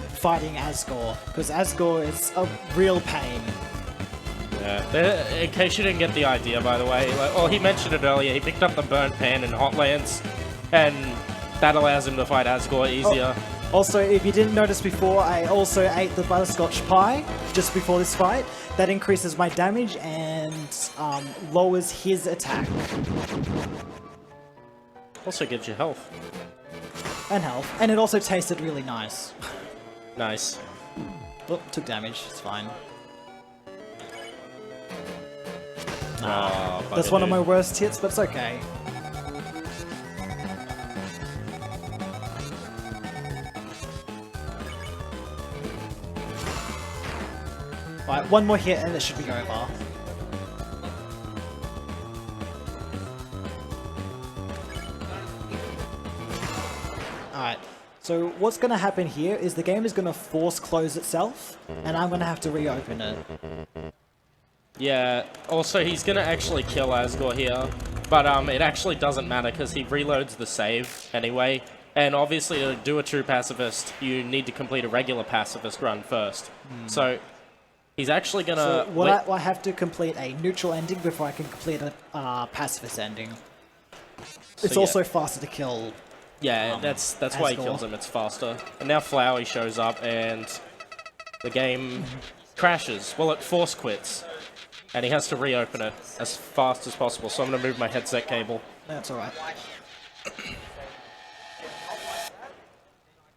fighting Asgore, because Asgore is a real pain. Yeah. In case you didn't get the idea, by the way, well, he mentioned it earlier. He picked up the burnt pan in Hotlands, and that allows him to fight Asgore easier. Also, if you didn't notice before, I also ate the butterscotch pie just before this fight. That increases my damage and lowers his attack. Also gives you health. And health. And it also tasted really nice. Nice. Oh, took damage. It's fine. Oh, That's one of my worst hits, but it's okay. Alright, one more hit and it should be over. Alright, so what's going to happen here is the game is going to force close itself, and I'm going to have to reopen it. Yeah, also he's gonna actually kill Asgore here, but it actually doesn't matter because he reloads the save anyway, and obviously to do a true pacifist, you need to complete a regular pacifist run first. So he's actually gonna... So will I have to complete a neutral ending before I can complete a pacifist ending? It's yeah. also faster to kill. Yeah, that's why he Asgore. kills him, it's faster. And now Flowey shows up and the game crashes. Well, it force quits. And he has to reopen it as fast as possible, so I'm going to move my headset cable. That's alright.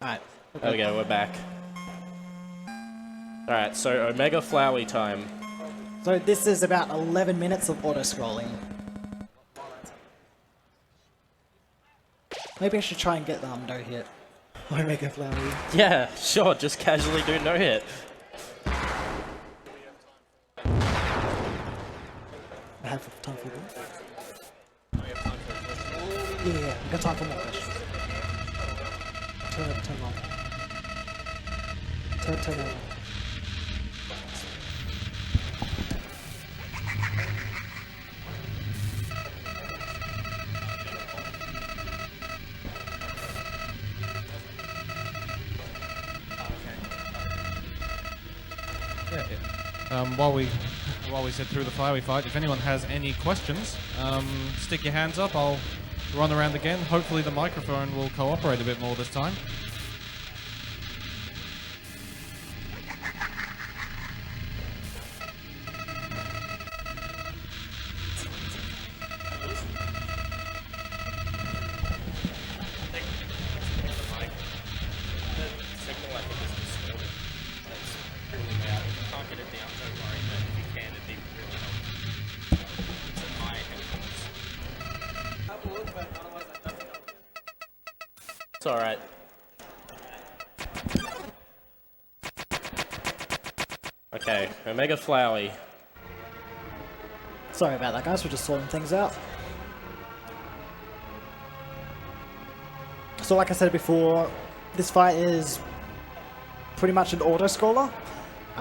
Alright. There we go, we're back. Alright, so Omega Flowey time. So this is about 11 minutes of auto-scrolling. Maybe I should try and get no hit. Omega Flowery. Yeah, sure, just casually do no hit. I have time for that. Yeah, I got time for more questions. Turn on. Turn on. While we sit through the Flowey fight, if anyone has any questions, stick your hands up. I'll run around again. Hopefully the microphone will cooperate a bit more this time. It's alright. Okay, Omega Flowey. Sorry about that, guys. We're just sorting things out. So like I said before, this fight is pretty much an auto-scroller.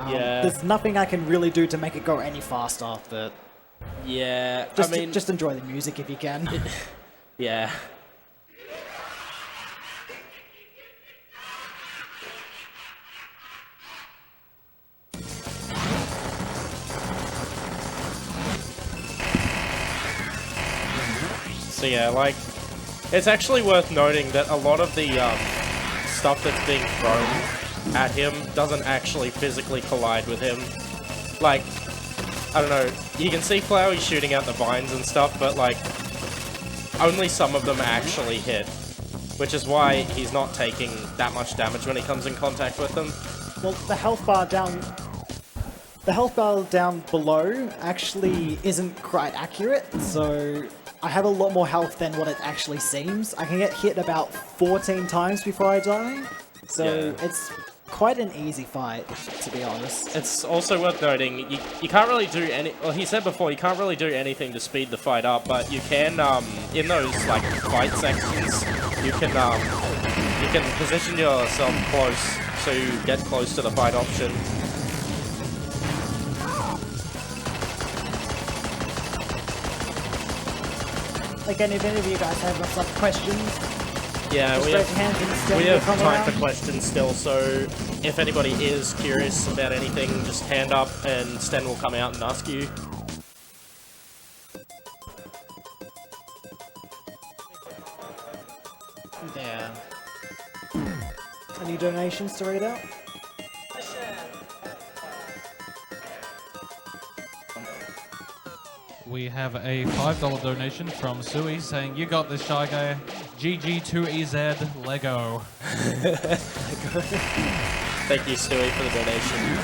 Yeah. There's nothing I can really do to make it go any faster, but Yeah, just, I mean... just enjoy the music if you can. Yeah. So yeah, like, it's actually worth noting that a lot of the stuff that's being thrown at him doesn't actually physically collide with him. Like, I don't know, you can see Flowey shooting out the vines and stuff, but like, only some of them actually hit. Which is why he's not taking that much damage when he comes in contact with them. Well, the health bar down below actually isn't quite accurate, so I have a lot more health than what it actually seems. I can get hit about 14 times before I die, so Yeah. it's quite an easy fight, to be honest. It's also worth noting, you can't really do any... Well, he said before, you can't really do anything to speed the fight up, but you can, in those, like, fight sections, you can position yourself close, so you get close to the fight option. Again, if any of you guys have some questions, Yeah, just we raise your hands and Sten we will have come time around. for questions still, so if anybody is curious about anything, just hand up and Sten will come out and ask you. Yeah. Any donations to read out? We have a $5 donation from Sui saying, "You got this, Shyguy. GG2EZ Lego." Thank you, Stewie, for the donation.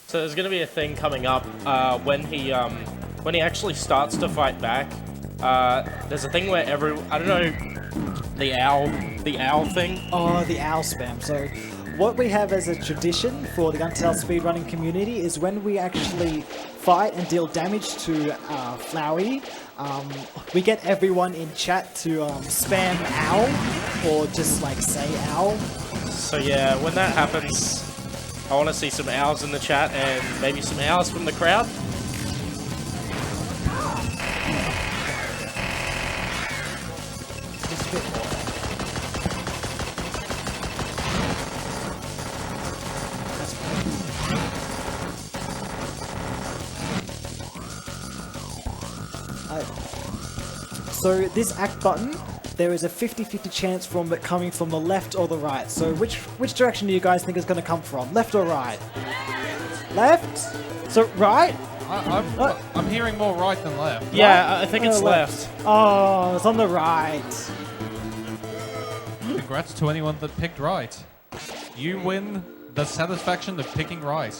So there's going to be a thing coming up when he actually starts to fight back. There's a thing where I don't know, the owl thing. Oh, the owl spam. So, what we have as a tradition for the Undertale speedrunning community is when we actually fight and deal damage to Flowey, we get everyone in chat to spam owl or just like say owl. So yeah, when that happens, I want to see some owls in the chat and maybe some owls from the crowd. Just a bit more. That's so this act button, there is a 50-50 chance from it coming from the left or the right. So which direction do you guys think it's going to come from? Left or right? Left? So right? I'm hearing more right than left. Yeah, I think it's left. left. Oh, it's on the right. Congrats to anyone that picked right. You win the satisfaction of picking right.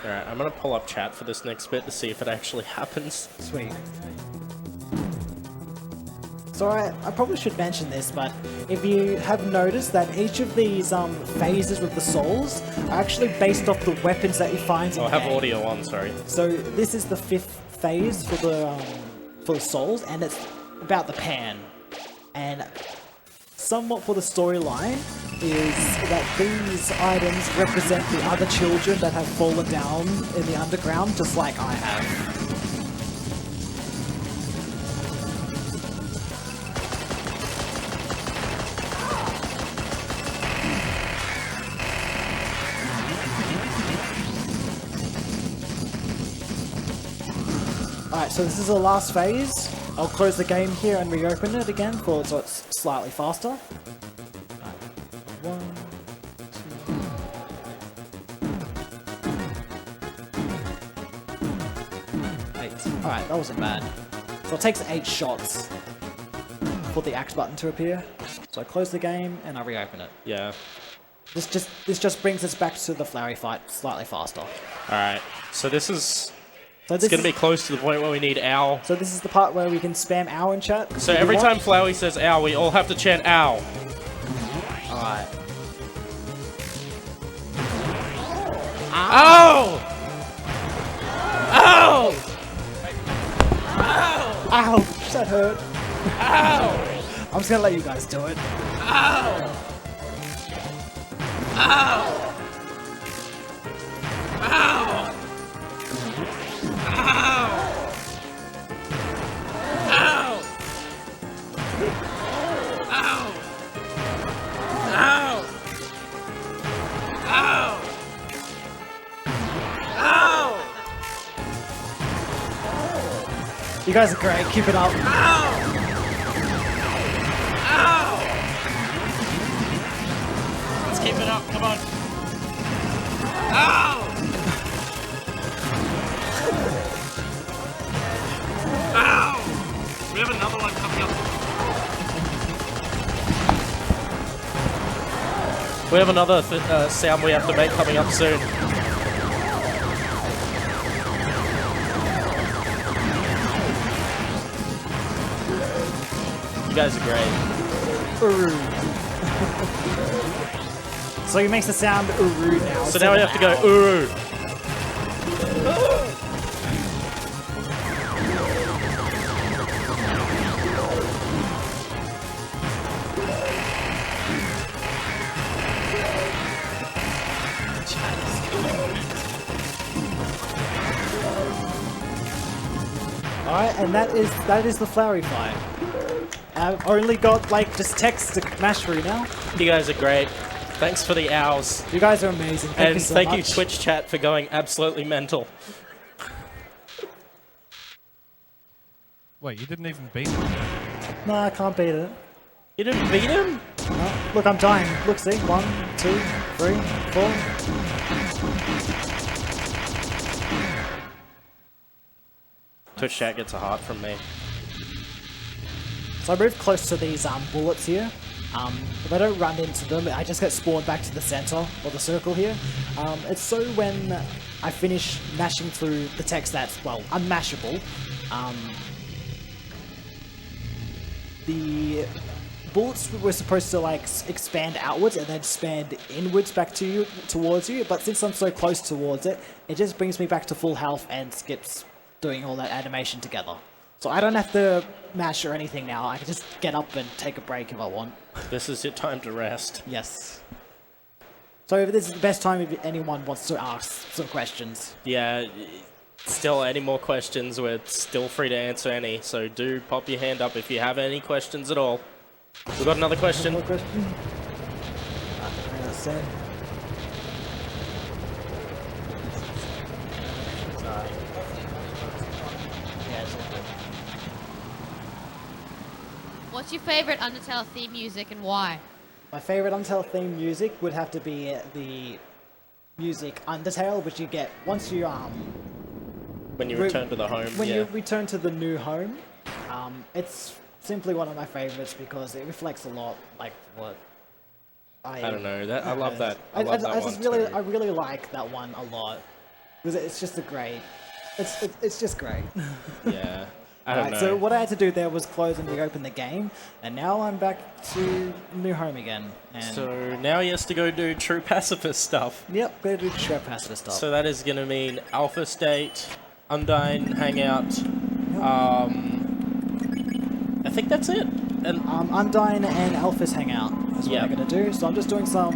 Alright, I'm gonna pull up chat for this next bit to see if it actually happens. Sweet. So I probably should mention this, but if you have noticed that each of these phases with the souls are actually based off the weapons that you find in Oh, I the have game. audio on, sorry. So this is the 5th phase for the souls, and it's about the pan. And somewhat for the storyline is that these items represent the other children that have fallen down in the underground, just like I have. Alright, so this is the last phase. I'll close the game here and reopen it again so it's slightly faster. One, two, 8. Alright, that wasn't bad. So it takes 8 shots for the axe button to appear. So I close the game and I reopen it. Yeah. This just brings us back to the Flowey fight slightly faster. Alright, so this is... So It's this gonna is, be close to the point where we need owl. so this is the part where we can spam owl in chat. So if you every want. time Flowey says owl, we all have to chant owl. Alright. Ow! Ow! Ouch, that hurt. Ow! I'm just gonna let you guys do it. Ow! Ow! Ow! Ow! Ow! Ow! Ow! Ow! Ow! guys are great. Keep it up. Let's keep it up. Come on. Ow! Ow! We have another one coming up. We have another sound we have to make coming up soon. You guys are great. So he makes the sound Uru now. So now we have to go Uru. Alright, and that is the flowery fight. I've only got like just text to mash through now. You guys are great. Thanks for the owls. You guys are amazing. Thank you so much. And thank you Twitch chat for going absolutely mental. Wait, you didn't even beat him? No, I can't beat it. You didn't beat him? No. Look, I'm dying. Look, see? 1, 2, 3, 4. Twitch chat gets a heart from me. So I move close to these bullets here. If I don't run into them, I just get spawned back to the center or the circle here. It's so when I finish mashing through the text that's, well, unmashable, the bullets were supposed to like expand outwards and then expand inwards back to you, towards you, but since I'm so close towards it, it just brings me back to full health and skips doing all that animation together. So I don't have to mash or anything now, I can just get up and take a break if I want. This is your time to rest. Yes. So this is the best time if anyone wants to ask some questions. Yeah, still any more questions, we're still free to answer any, so do pop your hand up if you have any questions at all. We've got another question. One more question? That's it. Sorry. Yeah, it's all good. What's your favorite Undertale theme music and why? My favorite Undertale theme music would have to be the music Undertale, which you get once you When you return to the home, when yeah. you return to the new home. It's simply one of my favorites because it reflects a lot like what I don't know. I love that. I love that one too. I really like that one a lot because it's just a great. It's just great. Yeah. I don't know. So what I had to do there was close and reopen the game, and now I'm back to new home again. And So now he has to go do true pacifist stuff. yep, go do true passive stuff. So that is going to mean Alpha State, Undyne Hangout. I think that's it. And Undyne and Alphys hang out is what Yeah. I'm gonna do. So I'm just doing some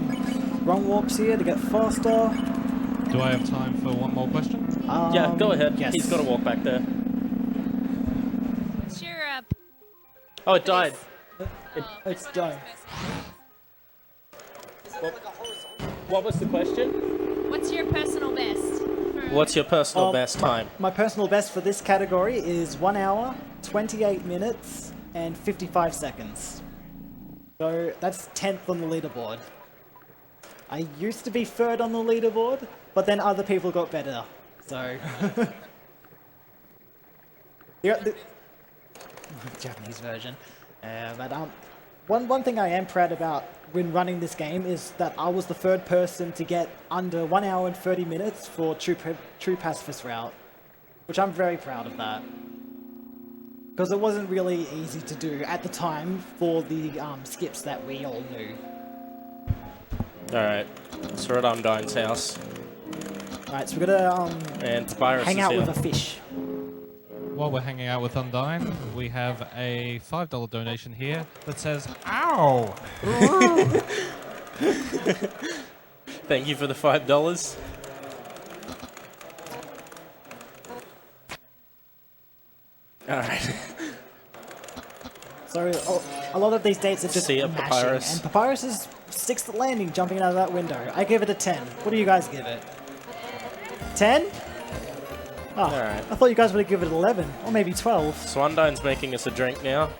run warps here to get faster. Do I have time for one more question? yeah, go ahead. Yes. He's got to walk back there. What's your Oh, it died. It's done. What was the question? what's your personal best? What's your personal best time? My personal best for this category is 1 hour, 28 minutes, and 55 seconds. So that's 10th on the leaderboard. I used to be 3rd on the leaderboard, but then other people got better. So the Japanese version. But one thing I am proud about when running this game is that I was the 3rd person to get under 1 hour and 30 minutes for true pacifist route, which I'm very proud of that. Because it wasn't really easy to do at the time for the skips that we all knew. Alright, so we're at Undyne's house. Alright, so we're gonna And Papyrus hang is out here. with a fish. While we're hanging out with Undyne, we have a $5 donation here that says, "Ow!" Thank you for the $5. Alright. So a lot of these dates are just See ya, mashing, Papyrus. and Papyrus is sticks the landing jumping out of that window. I give it a 10. What do you guys give it? 10? Oh, Alright. I thought you guys would have given it 11 or maybe 12. Swandine's making us a drink now.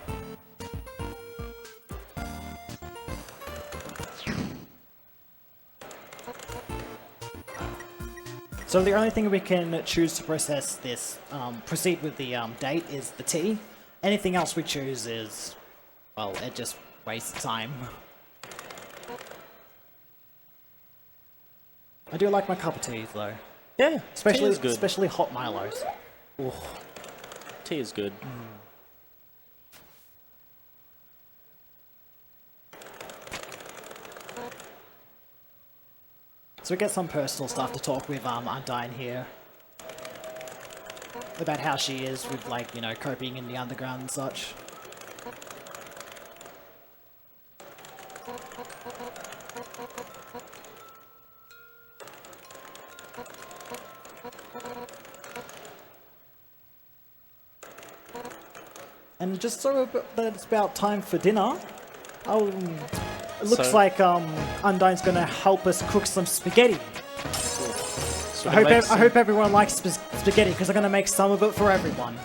So the only thing we can choose to process this, proceed with the date is the tea. Anything else we choose is, well, it just wastes time. I do like my cup of tea though, Yeah, tea is good. especially hot Milos. Tea is good. So we get some personal stuff to talk with Undyne here. About how she is with, like, you know, coping in the underground and such. And just so that it's about time for dinner, it looks So- like Undyne's gonna help us cook some spaghetti. So I hope everyone likes spaghetti because I'm gonna make some of it for everyone.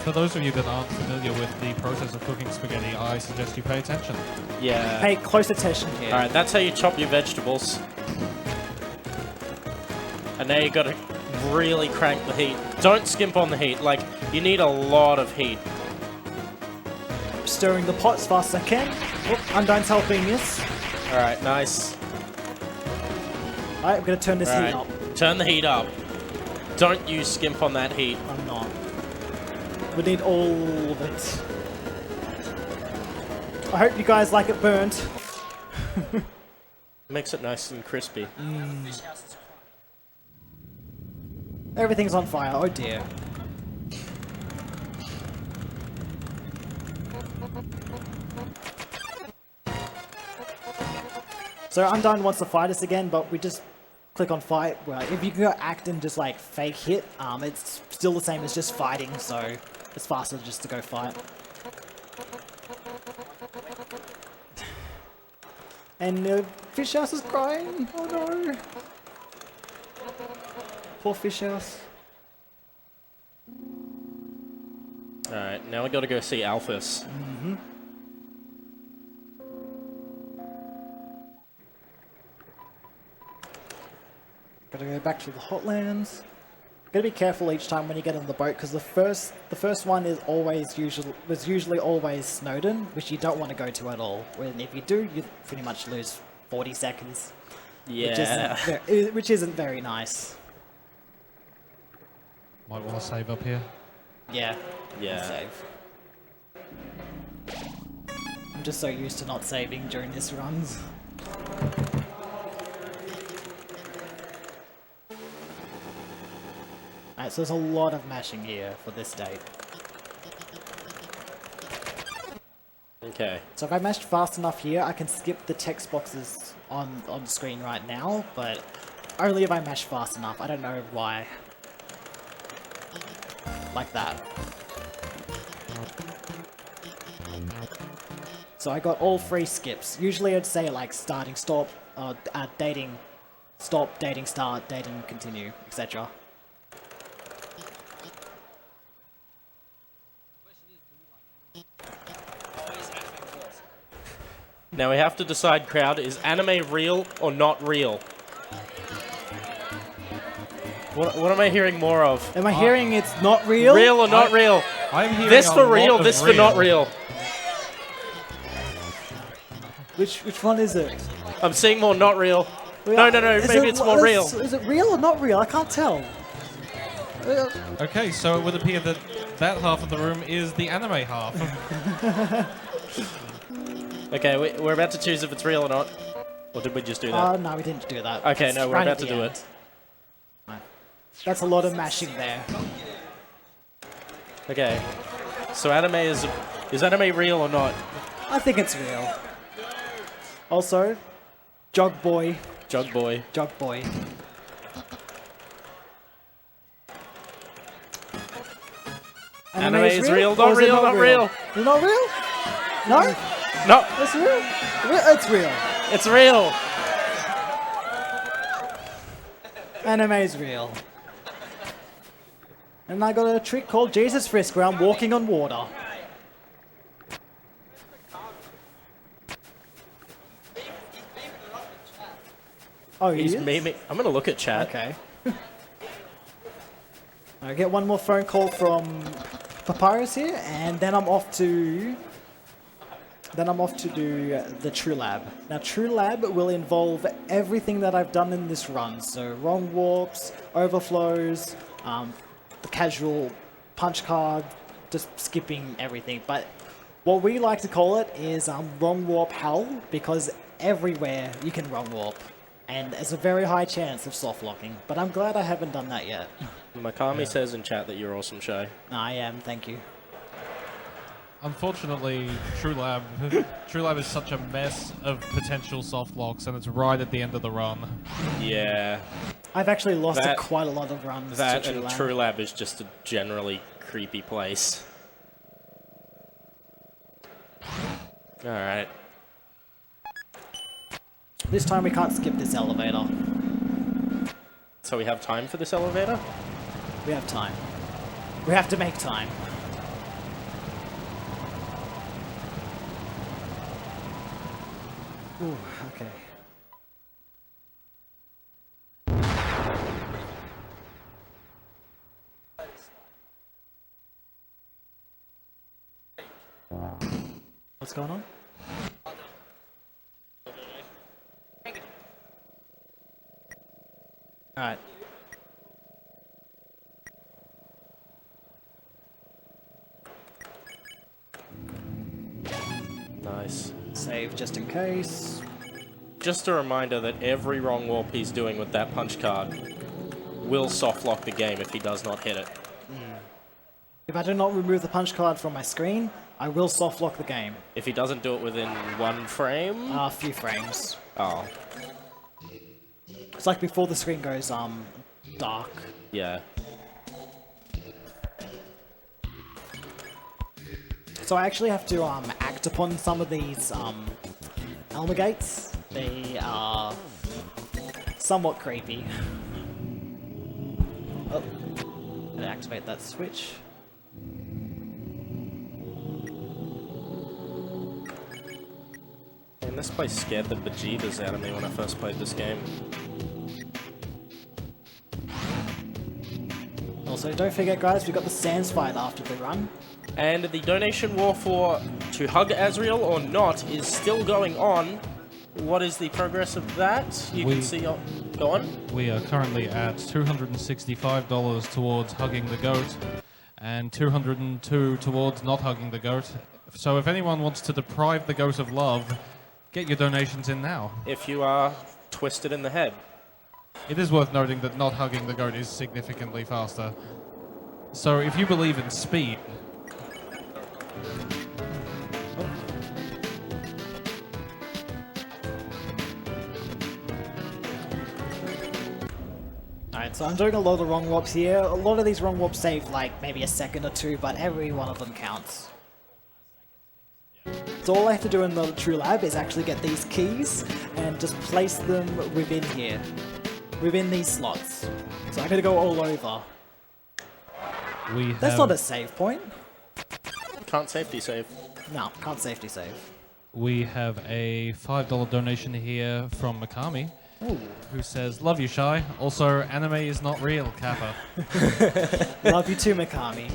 For those of you that aren't familiar with the process of cooking spaghetti, I suggest you pay attention. Yeah. Pay close attention here. Alright, that's how you chop your vegetables. And now you gotta really crank the heat. Don't skimp on the heat. Like, you need a lot of heat. Stirring the pot as fast as I can. Oh, Undyne's helping us. Alright, nice. Alright, I'm gonna turn this heat Alright, up. turn the heat up. Don't you skimp on that heat. I'm not. We need all of it. I hope you guys like it burnt. Makes it nice and crispy. Everything's on fire. Oh dear. So Undyne wants to fight us again, but we just click on fight. Well, if you can go act and just like fake hit, it's still the same as just fighting, so it's faster just to go fight. And Fish House is crying. Oh no. Poor Fish House. Alright, now we gotta go see Alphys. Gotta go back to the Hotlands. Gotta be careful each time when you get on the boat because the first one is usually always Snowdon, which you don't want to go to at all. When if you do, you pretty much lose 40 seconds. Yeah. Which isn't very nice. Might want to save up here. Yeah. Yeah. Save. I'm just so used to not saving during this runs. Alright, so there's a lot of mashing here for this date. Okay. So if I mashed fast enough here, I can skip the text boxes on the screen right now, but only if I mash fast enough. I don't know why. Like that. So I got all 3 skips. Usually I'd say like starting, stop, dating, stop, dating, start, dating, continue, etc. Now we have to decide, crowd, is anime real or not real? What am I hearing more of? Am I hearing it's not real? Real or not real? I'm hearing This a for lot real, of this for not real. Which one is it? I'm seeing more not real. No, Is maybe it- it's more real. Is it real or not real? I can't tell. Okay, so it would appear that that half of the room is the anime half. Okay, we're about to choose if it's real or not. Or did we just do that? No, we didn't do that. Okay, It's no, we're right about at to the do end. it. That's a lot of mashing there. Okay. So anime is anime real or not? I think it's real. Also, Jog Boy. Jug boy. Jog Boy. Anime is real, or not is it real, not real. Is it not real? No? No, It's real? It's real. it's real. Anime is real. And I got a trick called Jesus Frisk where I'm walking on water. Oh, He's is? memeing. I'm gonna look at chat. Okay. I get one more phone call from Papyrus here, and then I'm off to do the True Lab. Now, True Lab will involve everything that I've done in this run. So, wrong warps, overflows, the casual punch card, just skipping everything. But what we like to call it is wrong warp hell, because everywhere you can wrong warp. And there's a very high chance of soft locking. But I'm glad I haven't done that yet. Makami says in chat that you're awesome, Shy. I am, thank you. Unfortunately, True Lab is such a mess of potential soft locks, and it's right at the end of the run. Yeah. I've actually lost quite a lot of runs That to True and Lab. True Lab is just a generally creepy place. Alright. This time we can't skip this elevator. So we have time for this elevator? We have time. We have to make time. Ooh, okay. What's going on? Alright. Nice. Save just in case. Just a reminder that every wrong warp he's doing with that punch card will soft lock the game if he does not hit it. If I do not remove the punch card from my screen, I will soft lock the game. If he doesn't do it within 1 frame? A few frames. Oh, It's like before the screen goes dark. yeah. So I actually have to act upon some of these Elmer gates. They are somewhat creepy. Oh, gotta activate that switch. And this place scared the bejeebers out of me when I first played this game. Also, don't forget guys, we got the Sands fight after the run. And the donation war for to hug Azrael or not is still going on. What is the progress of that? You can see... Go on. We are currently at $265 towards hugging the goat, and $202 towards not hugging the goat. So if anyone wants to deprive the goat of love, get your donations in now. If you are twisted in the head. It is worth noting that not hugging the goat is significantly faster. So if you believe in speed... Alright, so I'm doing a lot of wrong warps here. A lot of these wrong warps save like maybe a second or two, but every one of them counts. So all I have to do in the True Lab is actually get these keys and just place them within here. Within these slots. So I gotta go all over. That's not a save point. Can't safety save. No, can't safety save. We have a $5 donation here from Makami, who says, "Love you, Shy. Also, anime is not real, Kappa." Love you too, Mikami.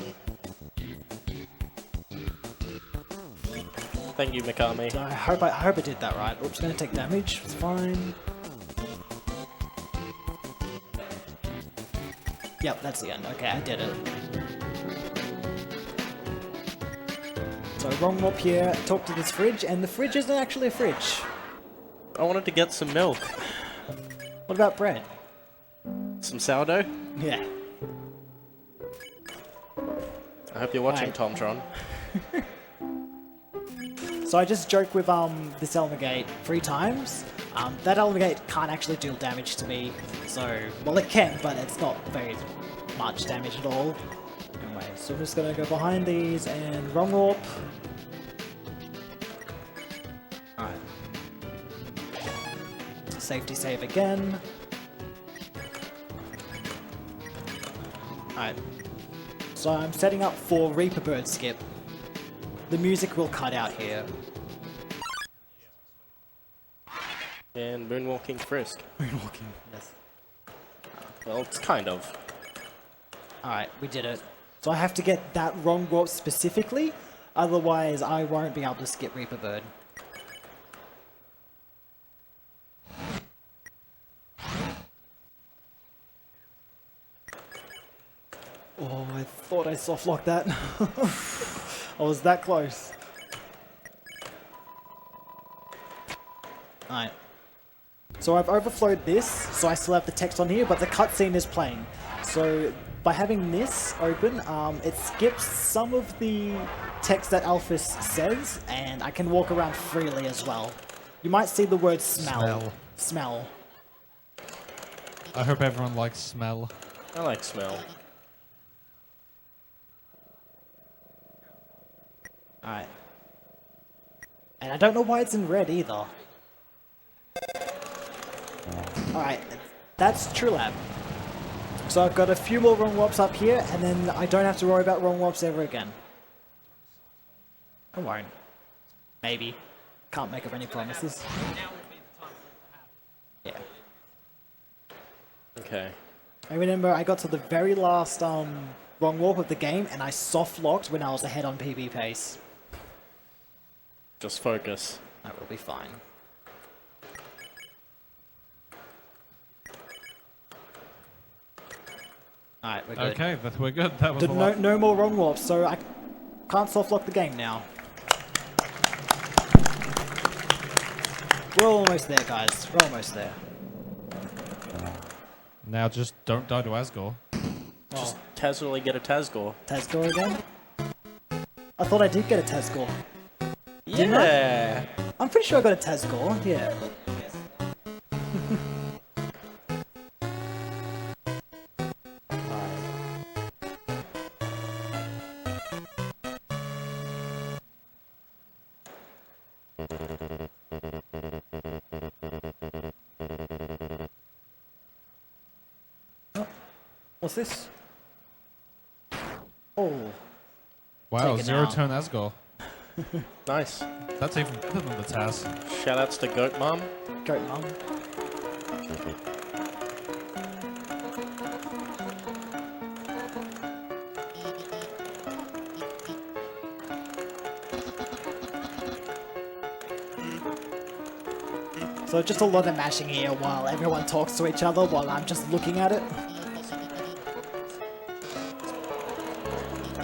Thank you, Mikami. I hope I did that right. Oops, gonna take damage. It's fine. Yep, that's the end. Okay, I did it. So wrong warp here, talk to this fridge, and the fridge isn't actually a fridge. I wanted to get some milk. What about bread? Some sourdough? Yeah. I hope you're watching, Right. Tomtron. So I just joke with this Elmagate 3 times. That Elmagate can't actually deal damage to me, so well it can, but it's not very much damage at all. Anyway, so I'm just gonna go behind these and wrong warp. Alright. Safety save again. Alright. So I'm setting up for Reaper Bird skip. The music will cut out here. And Moonwalking Frisk. Moonwalking, yes. Well, it's kind of. Alright, we did it. So I have to get that wrong warp specifically, otherwise I won't be able to skip Reaper Bird. Oh, I thought I softlocked that. I was that close. Alright. So I've overflowed this, so I still have the text on here, but the cutscene is playing. So by having this open, it skips some of the text that Alphys says, and I can walk around freely as well. You might see the word smell. Smell. I hope everyone likes smell. I like smell. Alright. And I don't know why it's in red either. Alright, that's True Lab. So I've got a few more wrong warps up here, and then I don't have to worry about wrong warps ever again. I won't. Maybe. Can't make up any promises. Yeah. Okay. I remember I got to the very last wrong warp of the game, and I soft locked when I was ahead on PB pace. Just focus. That will be fine. Alright, we're good. Okay, we're good. That was a lot. No more wrong warps, so I can't soft lock the game now. We're almost there, guys. We're almost there. Now just don't die to Asgore. Just casually get a Tazgore. Tazgore again? I thought I did get a Tazgore. Yeah. I'm pretty sure I got a Tazgore, yeah. What's this? Oh. Wow, Take it zero now. turn Asgore. Nice. That's even better than the Taz. Shoutouts to Goat Mom. Goat Mum. So just a lot of mashing here while everyone talks to each other while I'm just looking at it.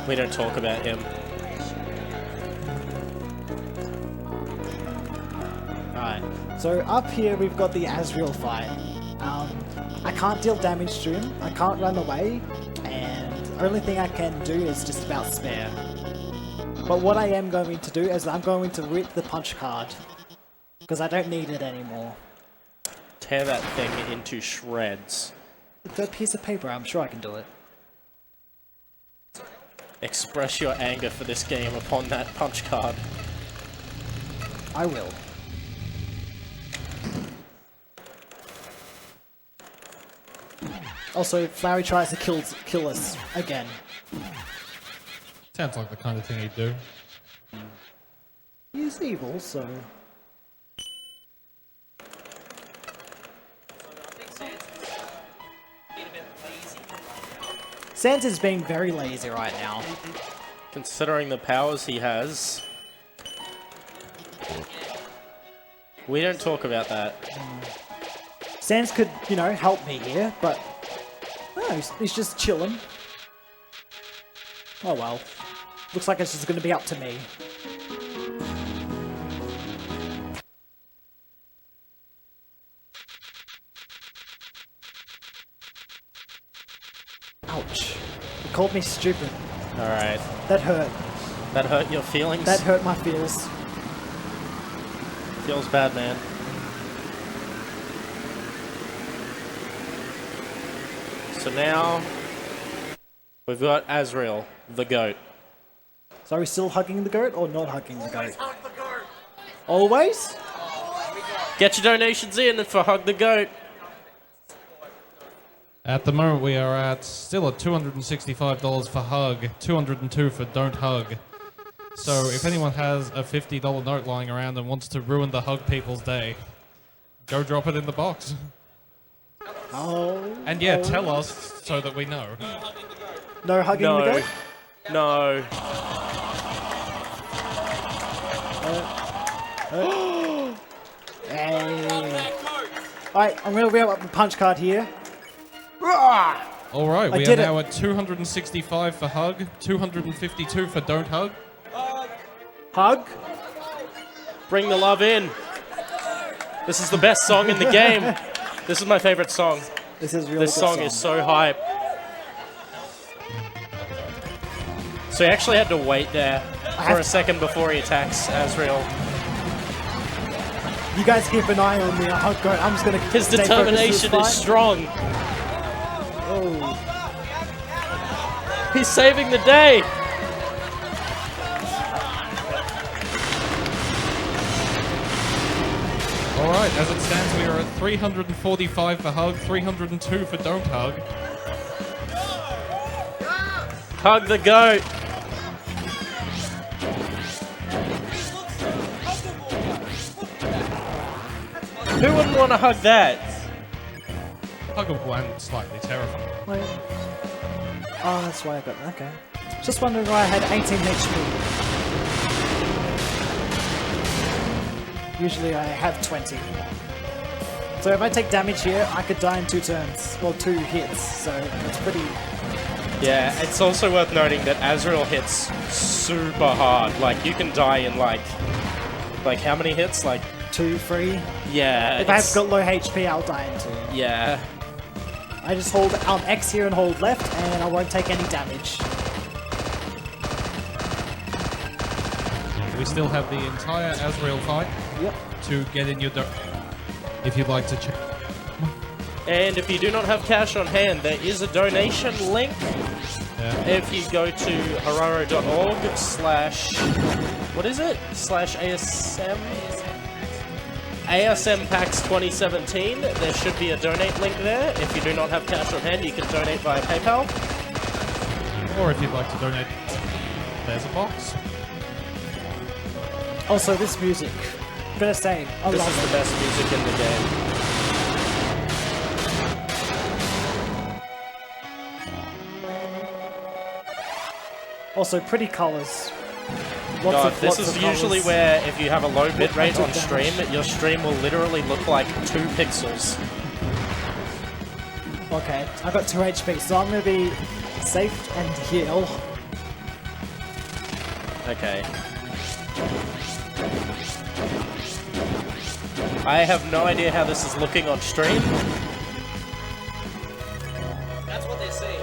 We don't talk about him. Alright, so up here we've got the Azrael fight. I can't deal damage to him, I can't run away, and the only thing I can do is just about spare. But what I am going to do is I'm going to rip the punch card, because I don't need it anymore. Tear that thing into shreds. It's a piece of paper, I'm sure I can do it. Express your anger for this game upon that punch card. I will. Also, Flowey tries to kill us again. Sounds like the kind of thing he'd do. He's evil, so... Santa's being very lazy right now. Considering the powers he has. We don't talk about that. Sans could, you know, help me here, but... No, he's just chilling. Oh well. Looks like it's just gonna be up to me. Ouch. He called me stupid. Alright. That hurt. That hurt your feelings? That hurt my feels. Feels bad, man. So now, we've got Azrael, the goat. So are we still hugging the goat or not hugging the goat? Always? Get your donations in for Hug the Goat. At the moment, we are still at $265 for hug, 202 for don't hug. So if anyone has a $50 note lying around and wants to ruin the hug people's day, go drop it in the box. Oh. And yeah, tell us so that we know. No hugging the goat? No. Hey. Alright, I'm going to wheel up the punch card here. All right, we are did now at 265 for hug, 252 for don't hug. Hug? Bring the love in. This is the best song in the game. This is my favorite song. This is really This song is so hype. So he actually had to wait there for a second before he attacks Azrael. You guys keep an eye on me. Hug goat. I'm just going to His determination is strong. Oh. He's saving the day. All right, as it stands, we are at 345 for hug, 302 for don't hug. Hug the goat. Who wouldn't want to hug that? Hug of one, slightly terrifying. Wait. Oh, that's why I got that. Okay. Just wondering why I had 18 HP. Usually I have 20. So if I take damage here, I could die in 2 turns. Well, 2 hits. So it's pretty... Yeah, it's also worth noting that Azrael hits super hard. Like, you can die in like how many hits? Like 2, 3. yeah. If I've got low HP, I'll die in 2. Yeah. I just hold X here and hold left, and I won't take any damage. We still have the entire Azrael fight to get in your if you'd like to check. And if you do not have cash on hand, there is a donation link. If you go to hararo.org/ what is it? /ASM PAX 2017. There should be a donate link there. If you do not have cash on hand, you can donate via PayPal. Or if you'd like to donate, there's a box. Also, this music. I'm gonna say, I This love is it. the best music in the game. Also, pretty colors. This is usually where, if you have a low bitrate on stream, your stream will literally look like 2 pixels. Okay, I got 2 HP, so I'm gonna be safe and heal. Okay. I have no idea how this is looking on stream. That's what they say.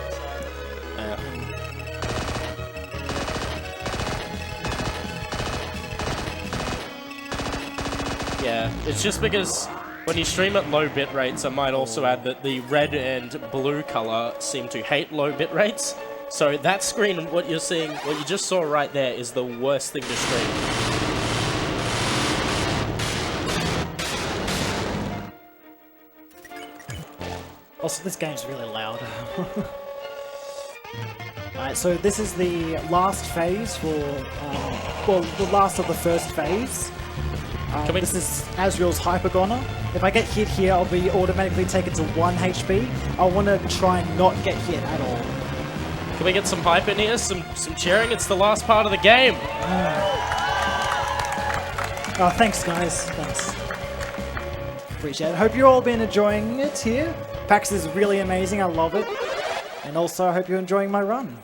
Yeah, it's just because when you stream at low bit rates, I might also add that the red and blue color seem to hate low bit rates. So that screen, what you're seeing, what you just saw right there, is the worst thing to stream. Also, this game's really loud. Alright, so this is the last phase for, well, the last of the first phase. This is Azrael's Hypergoner. If I get hit here, I'll be automatically taken to 1 HP. I want to try and not get hit at all. Can we get some hype in here? Some cheering? It's the last part of the game. Oh, thanks, guys. Thanks. Appreciate it. Hope you've all been enjoying it here. PAX is really amazing. I love it. And also, I hope you're enjoying my run.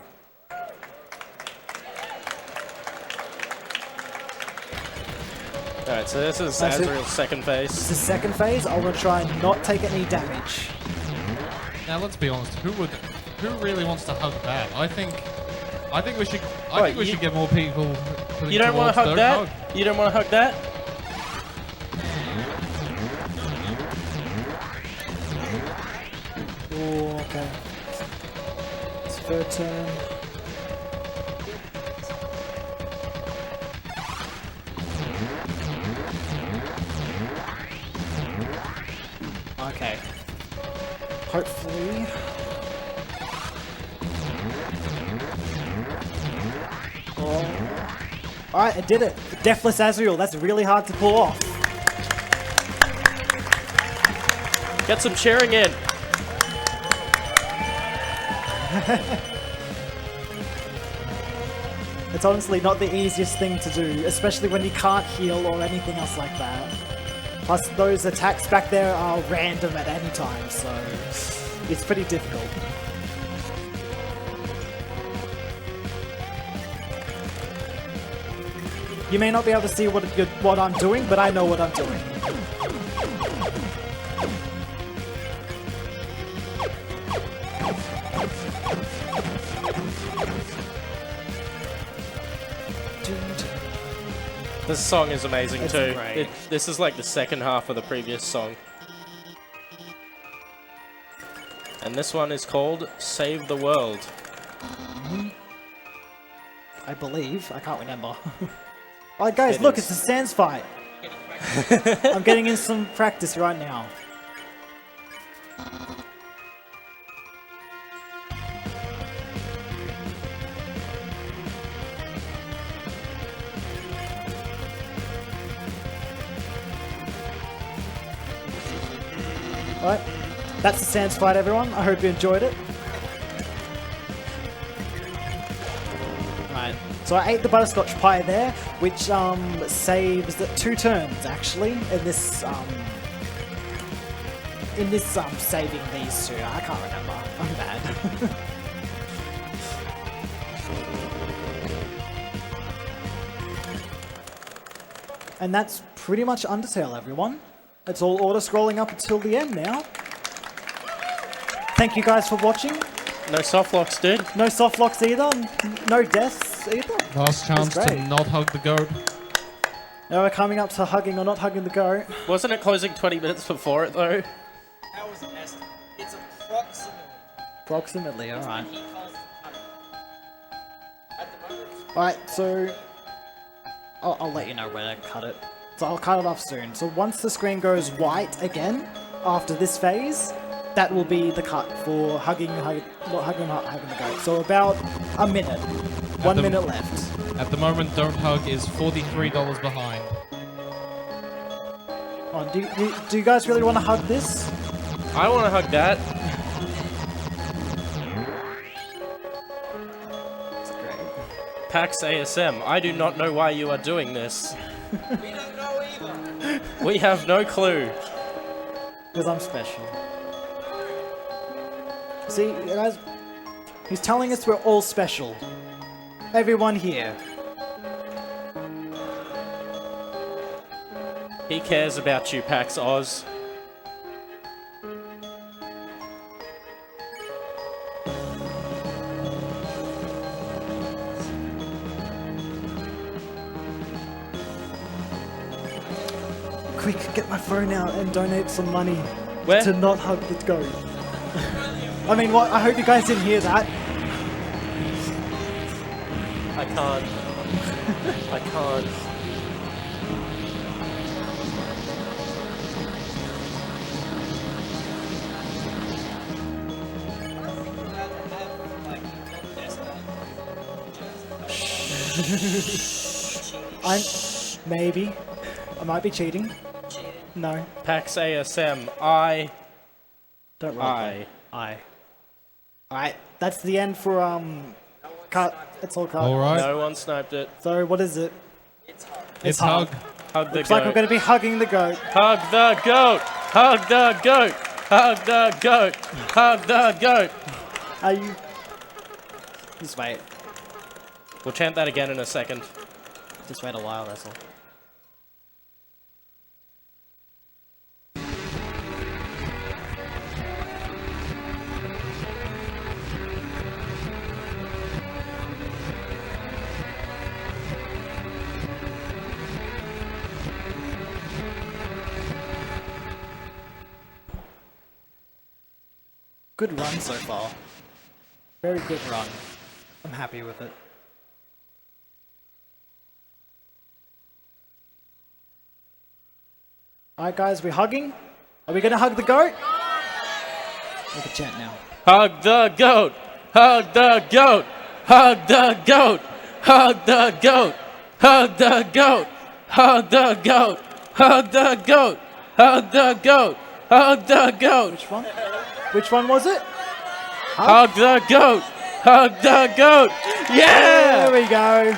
Alright, so this is That's it. Azrael's second phase. This is the second phase. I want to try and not take any damage. Now let's be honest. Who really wants to hug that? I think we should. I think we should get more people. You don't want to hug that? You don't want to hug that? Oh, okay. It's third turn. Okay. Hopefully. Oh. Alright, I did it. Deathless Azrael, that's really hard to pull off. Get some cheering in. It's honestly not the easiest thing to do, especially when you can't heal or anything else like that. Plus, those attacks back there are random at any time, so it's pretty difficult. You may not be able to see what I'm doing, but I know what I'm doing. This song is amazing It's too. great. This is like the second half of the previous song. And this one is called Save the World. I believe. I can't remember. Alright guys, look, it's a Sans fight. I'm getting in some practice right now. Alright, that's the Sans fight, everyone. I hope you enjoyed it. Alright, so I ate the butterscotch pie there, which saves 2 turns actually in this saving these two. I can't remember. I'm bad. And that's pretty much Undertale, everyone. It's all auto-scrolling up until the end now. Thank you guys for watching. No soft locks, dude. No soft locks either. No deaths either. Last chance That's to great. not hug the goat. Now we're coming up to hugging or not hugging the goat. Wasn't it closing 20 minutes before it though? That was an estimate. It's approximately. Approximately, alright. He calls it at the moment. Alright, so I'll let you know when I cut it. So I'll cut it off soon. So once the screen goes white again, after this phase, that will be the cut for hugging the goat. So about a minute. 1 minute left. At the moment, Don't Hug is $43 behind. Oh, do you guys really want to hug this? I want to hug that. It's great. PAX ASM, I do not know why you are doing this. We don't know either. We have no clue. Because I'm special. See, you guys, he's telling us we're all special. Everyone here. He cares about you, PAX Oz. Quick, get my phone out and donate some money Where? to not hug the goat. I mean, what? I hope you guys didn't hear that. I can't. I can't. Maybe. I might be cheating. No. PAX ASM, I. Don't worry. Alright, that's the end for, cut. It's all cut. Alright, No one sniped it. So, what is it? it's hug. Hug the Looks like we're goat. going to be hugging the goat. Hug the goat! Hug the goat! Hug the goat! Hug the goat! Are you... Just wait. We'll chant that again in a second. Just wait a while, that's all. Good run so far. Very good run. I'm happy with it. Alright guys, we're hugging. Are we gonna hug the goat? Make a chant now. Hug the goat! Hug the goat! Hug the goat! Hug the goat! Hug the goat! Hug the goat! Hug the goat! Hug the goat! Hug the goat! Which one? Which one was it? Hug the goat! Hug the goat! Yeah! There we go.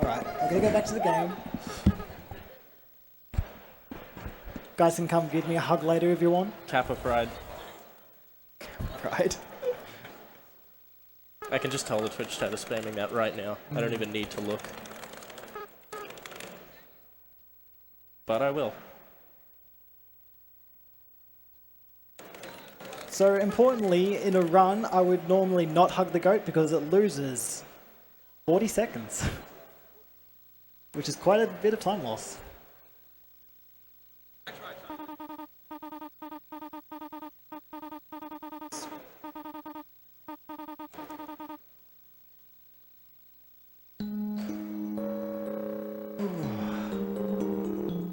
Alright, I'm gonna go back to the game. Guys can come give me a hug later if you want. Kappa pride. Right. I can just tell the Twitch chat is spamming that right now. I don't even need to look. But I will. So importantly, in a run, I would normally not hug the goat because it loses 40 seconds. Which is quite a bit of time loss.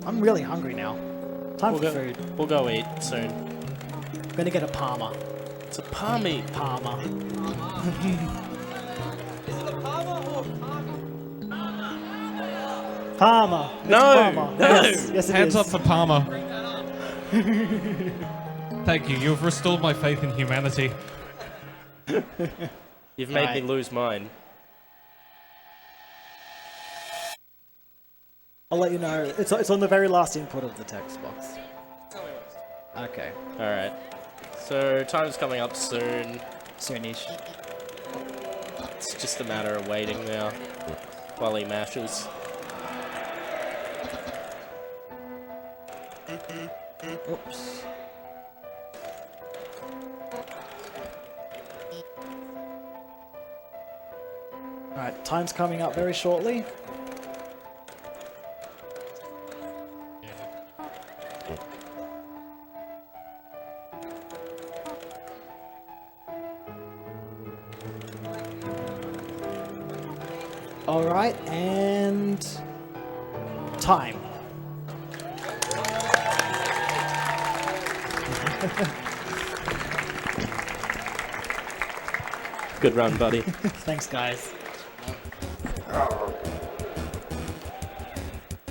I'm really hungry now. Time for food. We'll go eat soon. I'm gonna get a Parma. It's a palmy. Parma. Parma. It's No, Parma. no. Yes, it Hands is. up for Palmer. Thank you. You've restored my faith in humanity. You've made me Right. lose mine. I'll let you know. It's on the very last input of the text box. Okay. Alright. So, time's coming up soon. Soonish. It's just a matter of waiting now while he mashes. Oops. Alright, time's coming up very shortly. Alright, and time. Good run, buddy. Thanks, guys.